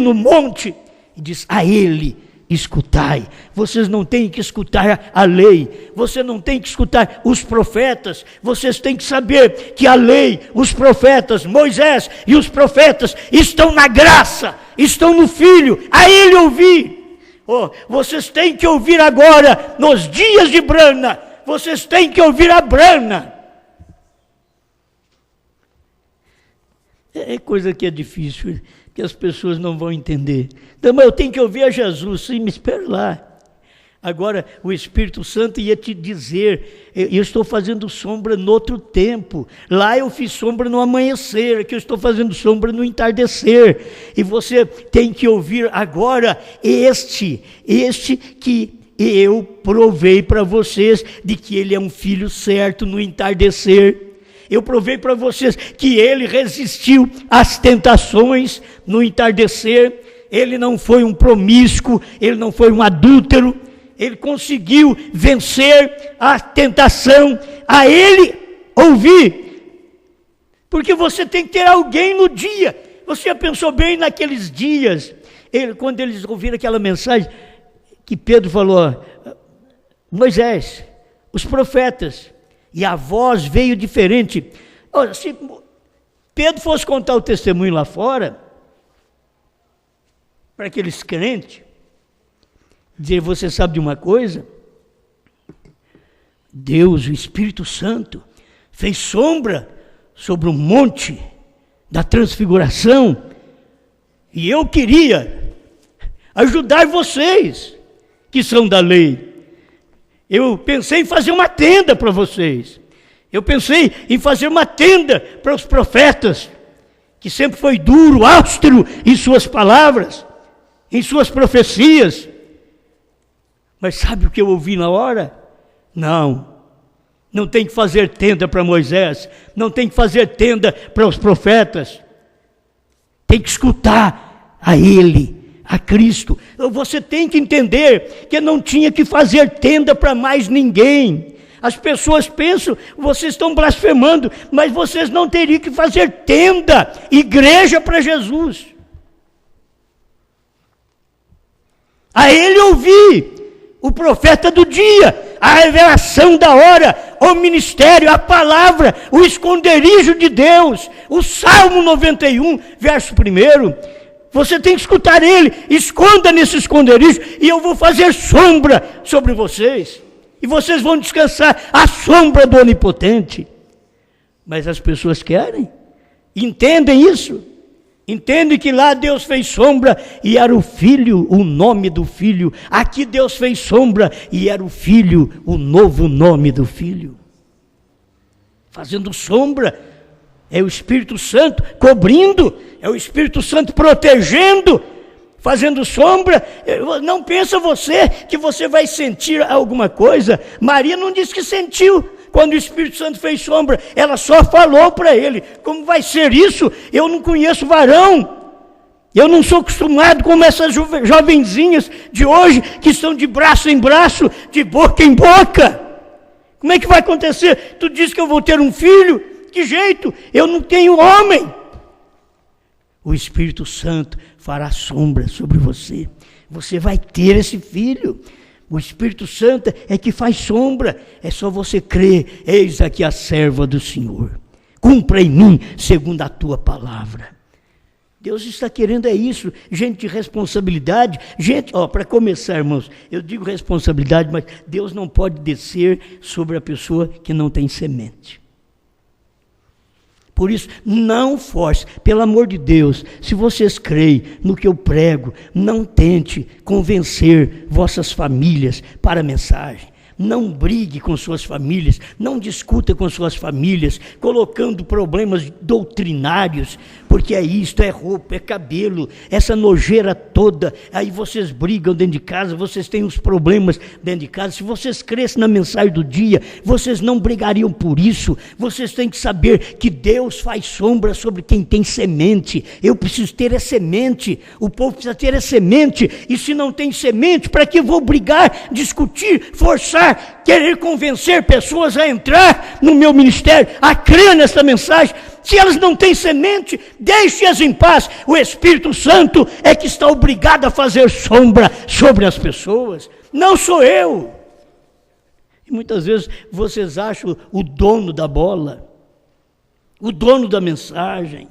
no monte e diz, a ele escutai. Vocês não têm que escutar a lei, você não tem que escutar os profetas, vocês têm que saber que a lei, os profetas, Moisés e os profetas estão na graça, estão no Filho, a ele ouvir. Vocês têm que ouvir agora, nos dias de Brana, vocês têm que ouvir a Brana. É coisa que é difícil, que as pessoas não vão entender. Então, mas eu tenho que ouvir a Jesus. Sim, me espera lá. Agora, o Espírito Santo ia te dizer, eu estou fazendo sombra no outro tempo. Lá eu fiz sombra no amanhecer, aqui eu estou fazendo sombra no entardecer. E você tem que ouvir agora este que eu provei para vocês de que ele é um filho certo no entardecer. Eu provei para vocês que ele resistiu às tentações no entardecer. Ele não foi um promíscuo, ele não foi um adúltero. Ele conseguiu vencer a tentação, a ele ouvir. Porque você tem que ter alguém no dia. Você já pensou bem naqueles dias, quando eles ouviram aquela mensagem, que Pedro falou, Moisés, os profetas, e a voz veio diferente. Se Pedro fosse contar o testemunho lá fora, para aqueles crentes, dizer, você sabe de uma coisa? Deus, o Espírito Santo, fez sombra sobre o monte da transfiguração, e eu queria ajudar vocês, que são da lei. Eu pensei em fazer uma tenda para vocês, eu pensei em fazer uma tenda para os profetas, que sempre foi duro, austero em suas palavras, em suas profecias. Mas sabe o que eu ouvi na hora? Não tem que fazer tenda para Moisés, não tem que fazer tenda para os profetas, tem que escutar a ele, a Cristo. Você tem que entender que não tinha que fazer tenda para mais ninguém. As pessoas pensam, vocês estão blasfemando, mas vocês não teriam que fazer tenda, igreja para Jesus. A ele ouvir. O profeta do dia, a revelação da hora, o ministério, a palavra, o esconderijo de Deus, o Salmo 91, verso 1, você tem que escutar ele, esconda nesse esconderijo, e eu vou fazer sombra sobre vocês, e vocês vão descansar à sombra do Onipotente. Mas as pessoas querem, entendem isso, entende que lá Deus fez sombra e era o Filho, o nome do Filho. Aqui Deus fez sombra e era o Filho, o novo nome do Filho. Fazendo sombra, é o Espírito Santo cobrindo, é o Espírito Santo protegendo, fazendo sombra. Não pensa você que você vai sentir alguma coisa. Maria não disse que sentiu. Quando o Espírito Santo fez sombra, ela só falou para ele. Como vai ser isso? Eu não conheço varão. Eu não sou acostumado com essas jovenzinhas de hoje, que estão de braço em braço, de boca em boca. Como é que vai acontecer? Tu diz que eu vou ter um filho? Que jeito? Eu não tenho homem. O Espírito Santo fará sombra sobre você. Você vai ter esse filho. O Espírito Santo é que faz sombra, é só você crer. Eis aqui a serva do Senhor, cumpra em mim segundo a tua palavra. Deus está querendo isso, gente de responsabilidade, gente, para começar, irmãos, eu digo responsabilidade, mas Deus não pode descer sobre a pessoa que não tem semente. Por isso, não force, pelo amor de Deus, se vocês creem no que eu prego, não tente convencer vossas famílias para a mensagem. Não brigue com suas famílias, não discuta com suas famílias, colocando problemas doutrinários, porque é isto, é roupa, é cabelo, essa nojeira toda, aí vocês brigam dentro de casa, vocês têm os problemas dentro de casa. Se vocês crescem na mensagem do dia, vocês não brigariam por isso. Vocês têm que saber que Deus faz sombra sobre quem tem semente. Eu preciso ter a semente, o povo precisa ter a semente, e se não tem semente, para que eu vou brigar, discutir, forçar, querer convencer pessoas a entrar no meu ministério, a crer nessa mensagem? Se elas não têm semente, deixe-as em paz. O Espírito Santo é que está obrigado a fazer sombra sobre as pessoas, não sou eu. E muitas vezes vocês acham o dono da bola, o dono da mensagem,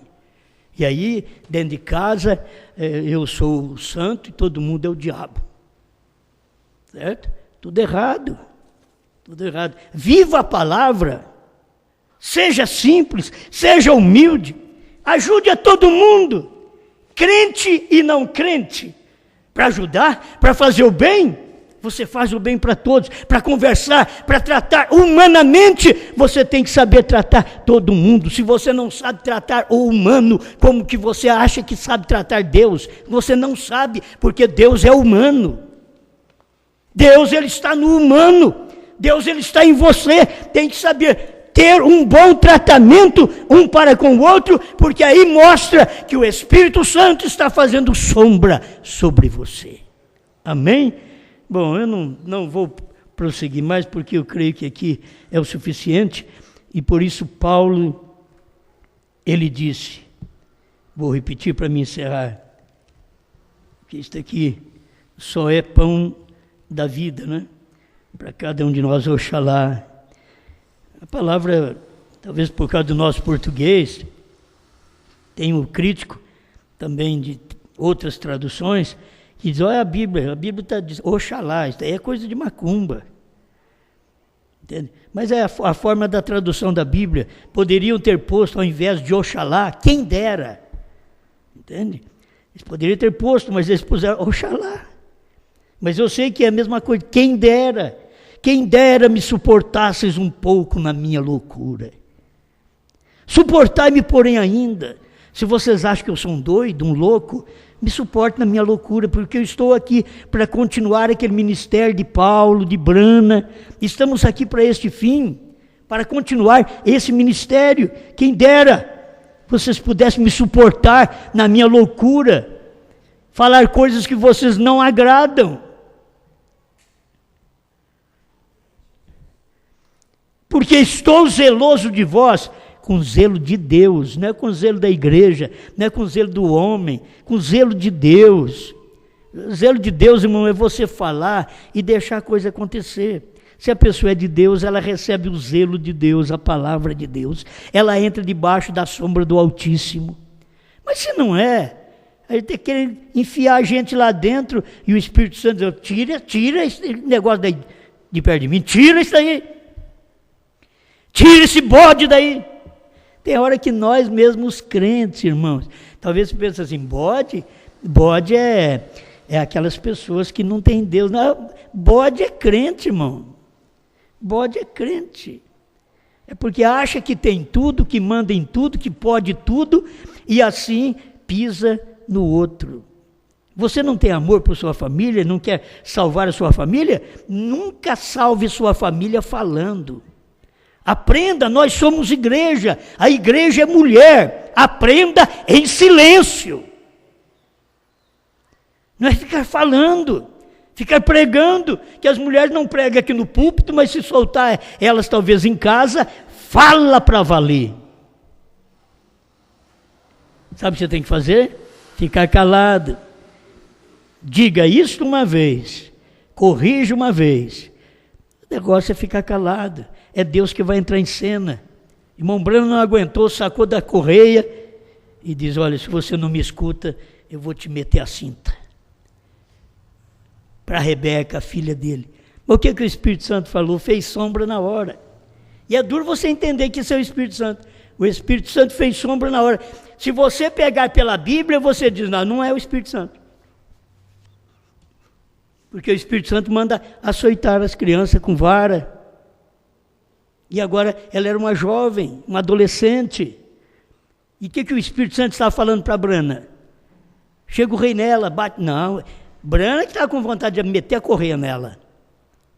e aí dentro de casa eu sou o santo e todo mundo é o diabo, certo? Tudo errado, tudo errado. Viva a palavra, seja simples, seja humilde, ajude a todo mundo, crente e não crente, para ajudar, para fazer o bem. você faz o bem para todos, para conversar, para tratar humanamente, você tem que saber tratar todo mundo. Se você não sabe tratar o humano, como que você acha que sabe tratar Deus? Você não sabe, porque Deus é humano. Deus, Ele está no humano. Deus, Ele está em você. Tem que saber ter um bom tratamento um para com o outro, porque aí mostra que o Espírito Santo está fazendo sombra sobre você. Amém? Bom, eu não vou prosseguir mais, porque eu creio que aqui é o suficiente, e por isso Paulo, ele disse, vou repetir para me encerrar, que isto aqui só é pão da vida, né? Para cada um de nós, oxalá. A palavra, talvez por causa do nosso português, tem um crítico também de outras traduções, que diz, olha a Bíblia está dizendo, oxalá, isso aí é coisa de macumba. Entende? Mas é a forma da tradução da Bíblia. Poderiam ter posto, ao invés de oxalá, quem dera. Entende? Eles poderiam ter posto, mas eles puseram oxalá. Mas eu sei que é a mesma coisa, quem dera me suportasses um pouco na minha loucura. Suportai-me, porém, ainda. Se vocês acham que eu sou um doido, um louco, me suporte na minha loucura, porque eu estou aqui para continuar aquele ministério de Paulo, de Brana. Estamos aqui para este fim, para continuar esse ministério. Quem dera vocês pudessem me suportar na minha loucura, falar coisas que vocês não agradam. Porque estou zeloso de vós, com zelo de Deus, não é com zelo da igreja, não é com zelo do homem, com zelo de Deus. Zelo de Deus, irmão, é você falar e deixar a coisa acontecer. Se a pessoa é de Deus, ela recebe o zelo de Deus, a palavra de Deus. Ela entra debaixo da sombra do Altíssimo. Mas se não é, aí tem que enfiar a gente lá dentro e o Espírito Santo diz, tira esse negócio daí de perto de mim, tira isso daí. Tira esse bode daí. Tem hora que nós mesmos crentes, irmãos, talvez você pense assim, bode é aquelas pessoas que não têm Deus. Não, bode é crente, irmão. Bode é crente. É porque acha que tem tudo, que manda em tudo, que pode tudo, e assim pisa no outro. Você não tem amor por sua família, não quer salvar a sua família? Nunca salve sua família falando. Aprenda, nós somos igreja, a igreja é mulher, aprenda em silêncio. Não é ficar falando, ficar pregando, que as mulheres não pregam aqui no púlpito, mas se soltar elas talvez em casa, fala para valer. Sabe o que você tem que fazer? Ficar calado. Diga isto uma vez, corrija uma vez. O negócio é ficar calado. É Deus que vai entrar em cena. Irmão Brano não aguentou, sacou da correia e diz, olha, se você não me escuta, eu vou te meter a cinta. Para Rebeca, a filha dele. Mas o que o Espírito Santo falou? Fez sombra na hora. E é duro você entender que isso é o Espírito Santo. O Espírito Santo fez sombra na hora. Se você pegar pela Bíblia, você diz, não é o Espírito Santo. Porque o Espírito Santo manda açoitar as crianças com vara. E agora ela era uma jovem, uma adolescente. E o que o Espírito Santo estava falando para a Brana? Chega o rei nela, bate. Não, Brana que estava com vontade de meter a correia nela.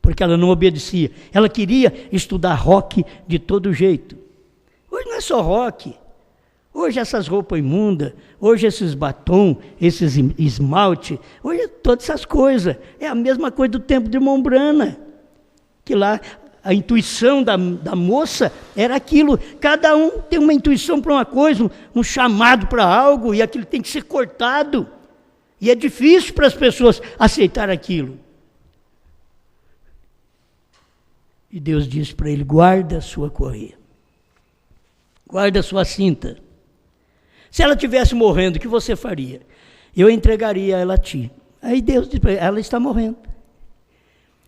Porque ela não obedecia. Ela queria estudar rock de todo jeito. Hoje não é só rock. Hoje essas roupas imundas, hoje esses batom, esses esmalte, hoje todas essas coisas. É a mesma coisa do tempo de irmão Brana. Que lá a intuição da moça era aquilo. Cada um tem uma intuição para uma coisa, um chamado para algo, e aquilo tem que ser cortado. E é difícil para as pessoas aceitar aquilo. E Deus disse para ele, guarda a sua correia. Guarda a sua cinta. Se ela estivesse morrendo, o que você faria? Eu entregaria ela a ti. Aí Deus disse para ele, ela está morrendo.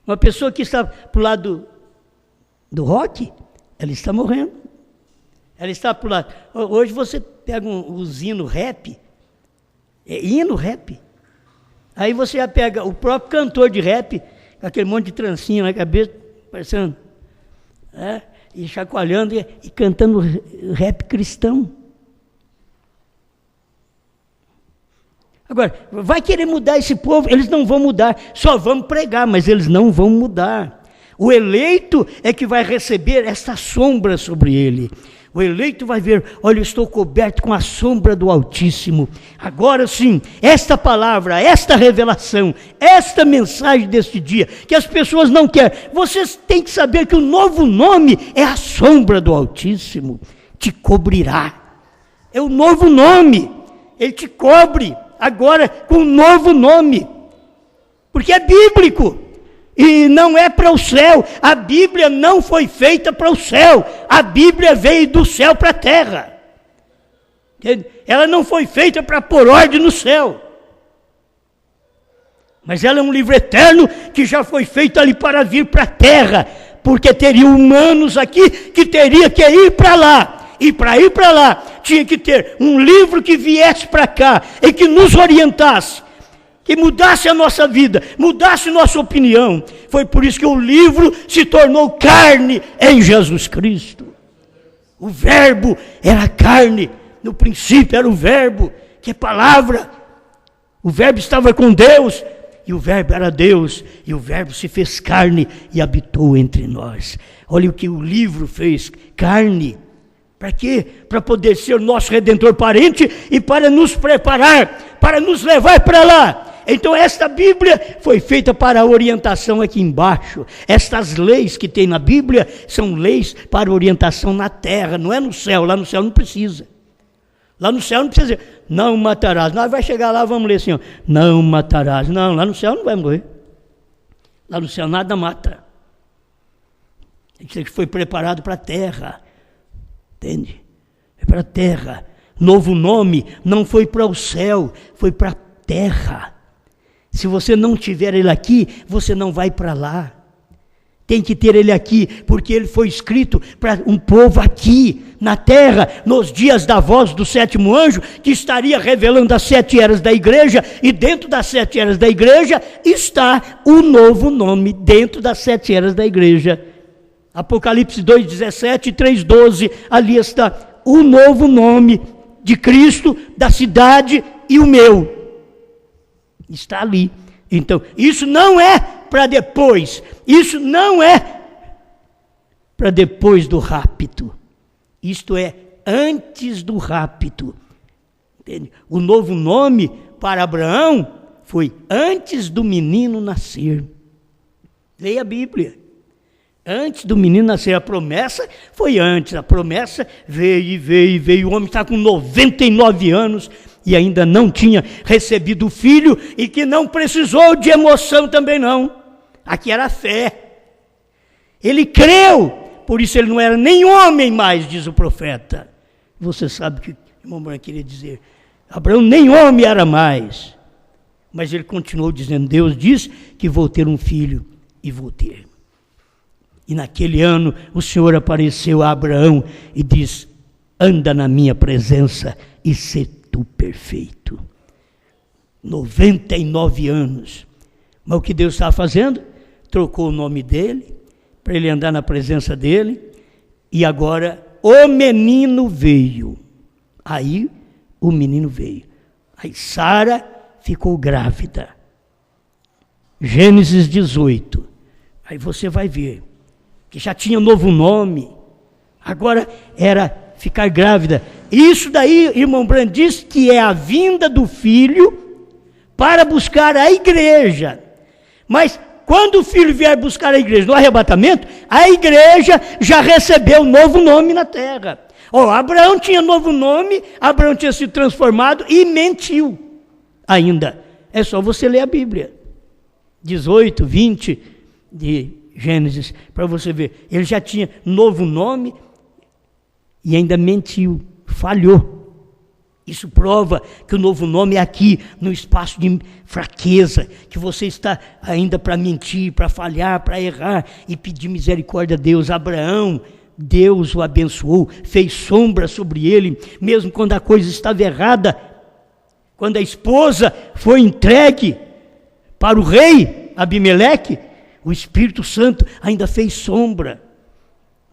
Uma pessoa que está para o lado do rock, ela está morrendo. Ela está para o lado. Hoje você pega os hinos rap, hino rap. Aí você já pega o próprio cantor de rap, com aquele monte de trancinha na cabeça, parecendo, e chacoalhando e cantando rap cristão. Agora, vai querer mudar esse povo? Eles não vão mudar, só vamos pregar, mas eles não vão mudar. O eleito é que vai receber essa sombra sobre ele. O eleito vai ver, olha, eu estou coberto com a sombra do Altíssimo. Agora sim, esta palavra, esta revelação, esta mensagem deste dia, que as pessoas não querem. Vocês têm que saber que o novo nome é a sombra do Altíssimo. Te cobrirá. É o novo nome. Ele te cobre agora com um novo nome. Porque é bíblico. E não é para o céu. A Bíblia não foi feita para o céu. A Bíblia veio do céu para a terra. Ela não foi feita para pôr ordem no céu. Mas ela é um livro eterno que já foi feito ali para vir para a terra. Porque teria humanos aqui que teria que ir para lá. E para ir para lá, tinha que ter um livro que viesse para cá e que nos orientasse. Que mudasse a nossa vida, mudasse nossa opinião. Foi por isso que o livro se tornou carne em Jesus Cristo. O verbo era carne, no princípio era o verbo, que é palavra. O verbo estava com Deus, e o verbo era Deus, e o verbo se fez carne e habitou entre nós. Olha o que o livro fez, carne. Para quê? Para poder ser o nosso Redentor parente e para nos preparar, para nos levar para lá. Então esta Bíblia foi feita para a orientação aqui embaixo. Estas leis que tem na Bíblia são leis para orientação na terra, não é no céu. Lá no céu não precisa. Lá no céu não precisa dizer, não matarás. Nós vai chegar lá, vamos ler assim, ó, não matarás. Não, lá no céu não vai morrer. Lá no céu nada mata. Isso aqui foi preparado para a terra. Entende? É para a terra. Novo nome não foi para o céu, foi para a terra. Se você não tiver ele aqui, você não vai para lá. Tem que ter ele aqui, porque ele foi escrito para um povo aqui, na terra, nos dias da voz do sétimo anjo, que estaria revelando as 7 eras da igreja, e dentro das 7 eras da igreja está o novo nome, dentro das 7 eras da igreja. Apocalipse 2,17 e 3,12, ali está o novo nome de Cristo, da cidade e o meu. Está ali. Então, isso não é para depois. Isso não é para depois do rapto. Isto é antes do rapto. Entende? O novo nome para Abraão foi antes do menino nascer. Leia a Bíblia. Antes do menino nascer, a promessa foi antes. A promessa veio. O homem está com 99 anos. E ainda não tinha recebido o filho, e que não precisou de emoção também não. Aqui era fé. Ele creu, por isso ele não era nem homem mais, diz o profeta. Você sabe o que o irmão Branco queria dizer. Abraão nem homem era mais. Mas ele continuou dizendo, Deus diz que vou ter um filho, e vou ter. E naquele ano o Senhor apareceu a Abraão e diz, anda na minha presença e se perfeito. 99 anos. Mas o que Deus estava fazendo? Trocou o nome dele, para ele andar na presença dele, e agora o menino veio. Aí o menino veio. Aí Sara ficou grávida. Gênesis 18. Aí você vai ver que já tinha novo nome. Agora era ficar grávida. Isso daí, irmão Branco, diz que é a vinda do filho para buscar a igreja. Mas quando o filho vier buscar a igreja no arrebatamento, a igreja já recebeu novo nome na terra. Abraão tinha novo nome, Abraão tinha sido transformado e mentiu ainda. É só você ler a Bíblia. 18, 20 de Gênesis, para você ver. Ele já tinha novo nome e ainda mentiu, falhou. Isso prova que o novo nome é aqui, no espaço de fraqueza, que você está ainda para mentir, para falhar, para errar e pedir misericórdia a Deus. Abraão, Deus o abençoou, fez sombra sobre ele, mesmo quando a coisa estava errada. Quando a esposa foi entregue para o rei Abimeleque, O Espírito Santo ainda fez sombra.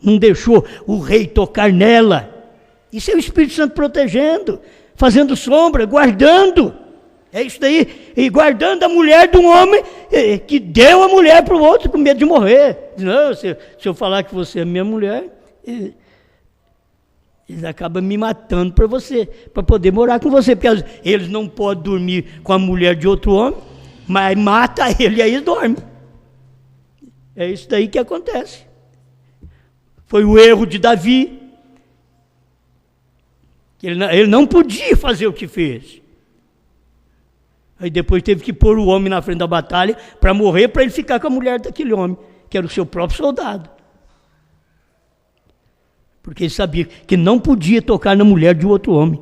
Não deixou o rei tocar nela. Isso é o Espírito Santo protegendo, fazendo sombra, guardando. É isso daí. E guardando a mulher de um homem que deu a mulher para o outro com medo de morrer. Não, se eu falar que você é minha mulher, eles acabam me matando para você, para poder morar com você. Porque eles não podem dormir com a mulher de outro homem, mas mata ele e aí eles dormem. É isso daí que acontece. Foi o erro de Davi. Ele não podia fazer o que fez. Aí depois teve que pôr o homem na frente da batalha para morrer, para ele ficar com a mulher daquele homem, que era o seu próprio soldado. Porque ele sabia que não podia tocar na mulher de outro homem.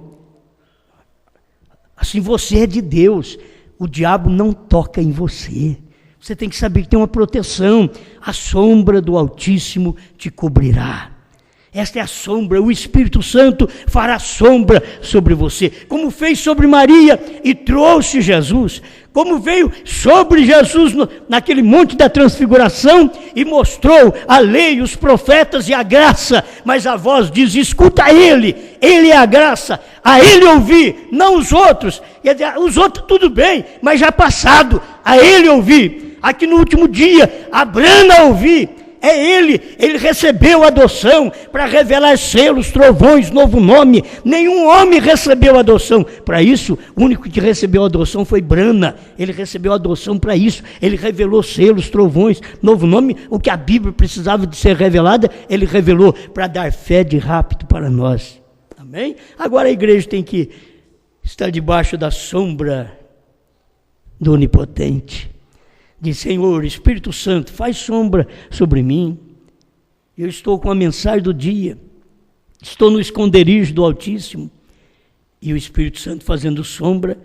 Assim você é de Deus, o diabo não toca em você. Você tem que saber que tem uma proteção. A sombra do Altíssimo te cobrirá. Esta é a sombra, o Espírito Santo fará sombra sobre você. Como fez sobre Maria e trouxe Jesus. Como veio sobre Jesus naquele monte da transfiguração e mostrou a lei, os profetas e a graça. Mas a voz diz, escuta ele é a graça, a ele ouvir, não os outros. Os outros tudo bem, mas já passado, a ele ouvir. Aqui no último dia, a Brana ouvir. É ele recebeu a adoção para revelar selos, trovões, novo nome. Nenhum homem recebeu a adoção. Para isso, o único que recebeu a adoção foi Brana. Ele recebeu a adoção para isso. Ele revelou selos, trovões, novo nome. O que a Bíblia precisava de ser revelada, ele revelou para dar fé de rápido para nós. Amém? Agora a igreja tem que estar debaixo da sombra do Onipotente. Diz, Senhor, Espírito Santo, faz sombra sobre mim. Eu estou com a mensagem do dia. Estou no esconderijo do Altíssimo. E o Espírito Santo fazendo sombra,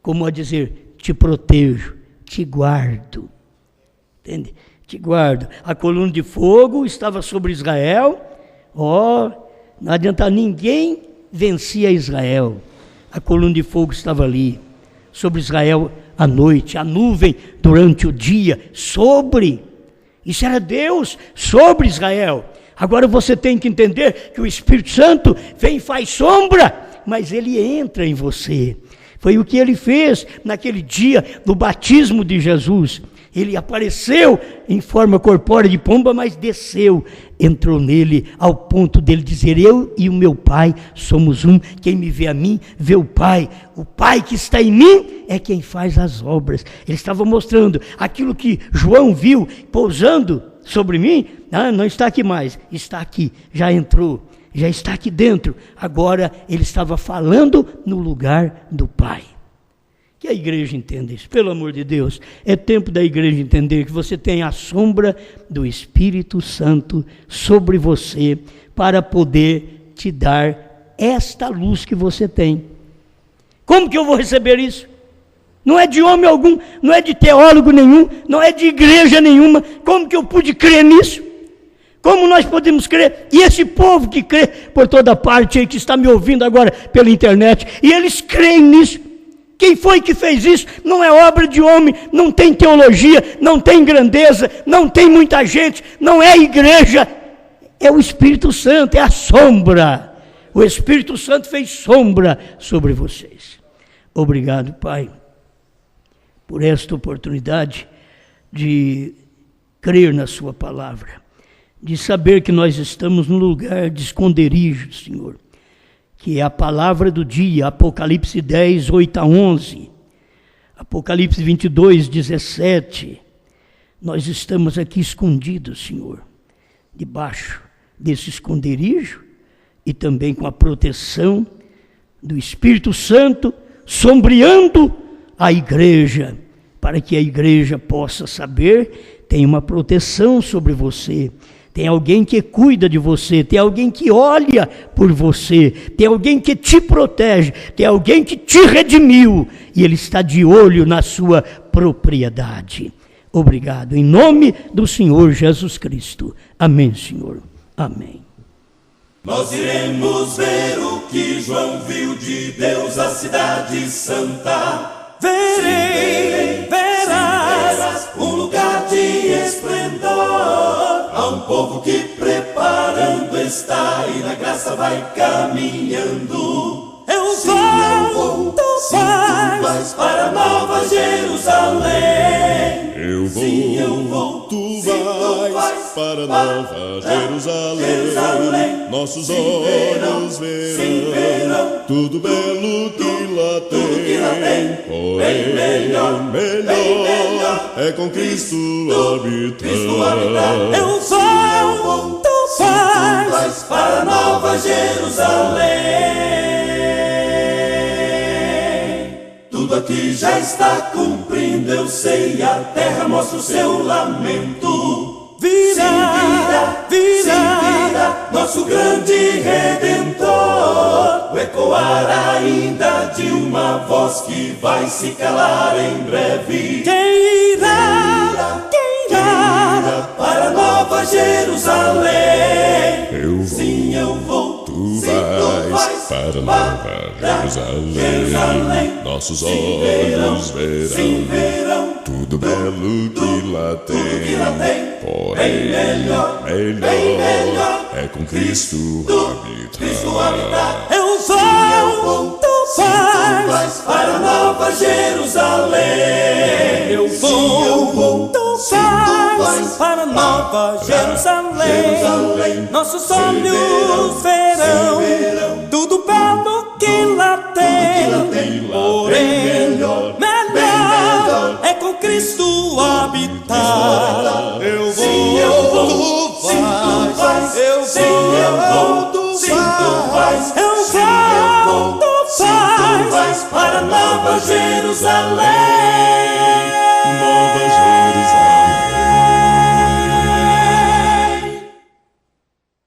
como a dizer, te protejo, te guardo. Entende? Te guardo. A coluna de fogo estava sobre Israel. Não adianta, ninguém vencia Israel. A coluna de fogo estava ali, sobre Israel à noite, a nuvem durante o dia, isso era Deus, sobre Israel. Agora você tem que entender que o Espírito Santo vem e faz sombra, mas ele entra em você. Foi o que ele fez naquele dia do batismo de Jesus. Ele apareceu em forma corpórea de pomba, mas desceu, entrou nele, ao ponto dele dizer, eu e o meu Pai somos um, quem me vê a mim, vê o Pai que está em mim é quem faz as obras. Ele estava mostrando aquilo que João viu pousando sobre mim, não está aqui mais, está aqui, já entrou, já está aqui dentro. Agora ele estava falando no lugar do Pai. Que a igreja entenda isso, pelo amor de Deus. É tempo da igreja entender que você tem a sombra do Espírito Santo sobre você para poder te dar esta luz que você tem. Como que eu vou receber isso? Não é de homem algum, não é de teólogo nenhum, não é de igreja nenhuma. Como que eu pude crer nisso? Como nós podemos crer? E esse povo que crê por toda parte aí, que está me ouvindo agora pela internet, e eles creem nisso. Quem foi que fez isso? Não é obra de homem, não tem teologia, não tem grandeza, não tem muita gente, não é igreja, é o Espírito Santo, é a sombra. O Espírito Santo fez sombra sobre vocês. Obrigado, Pai, por esta oportunidade de crer na sua palavra, de saber que nós estamos num lugar de esconderijo, Senhor, que é a palavra do dia, Apocalipse 10, 8 a 11, Apocalipse 22, 17, nós estamos aqui escondidos, Senhor, debaixo desse esconderijo e também com a proteção do Espírito Santo, sombreando a igreja, para que a igreja possa saber, tem uma proteção sobre você, tem alguém que cuida de você, tem alguém que olha por você, tem alguém que te protege, tem alguém que te redimiu, e ele está de olho na sua propriedade. Obrigado, em nome do Senhor Jesus Cristo. Amém, Senhor. Amém. Nós iremos ver o que João viu de Deus, a cidade santa. Verás um lugar de esperança. povo que preparando está e na graça vai caminhando. Eu Sim, eu vou, tu sim, tu vais para Nova Jerusalém. Eu vou, sim, eu vou, tu sim, tu vais para Nova Jerusalém. Nossos olhos verão tudo belo que lá tem. Porém, melhor é com Cristo habitar. Eu vou, tu vais para Nova Jerusalém. Tudo aqui já está cumprindo, eu sei, a terra mostra o seu lamento. Vira, nosso grande Redentor. O ecoar ainda de uma voz que vai se calar em breve. Quem irá para Nova Jerusalém? Eu vou, sim, eu vou, tu sim, vais para Nova Jerusalém. Nossos olhos verão tudo belo que lá tem. Porém, melhor é com Cristo habitar. eu vou, tu vais para Nova Jerusalém. Eu vou, tu vais para Nova Jerusalém. Nossos olhos verão tudo belo que lá tem. Porém, melhor é com Cristo habitar. Eu vou, tu vais. Eu vou, tu vais. Eu vou, tu vais para Nova Jerusalém.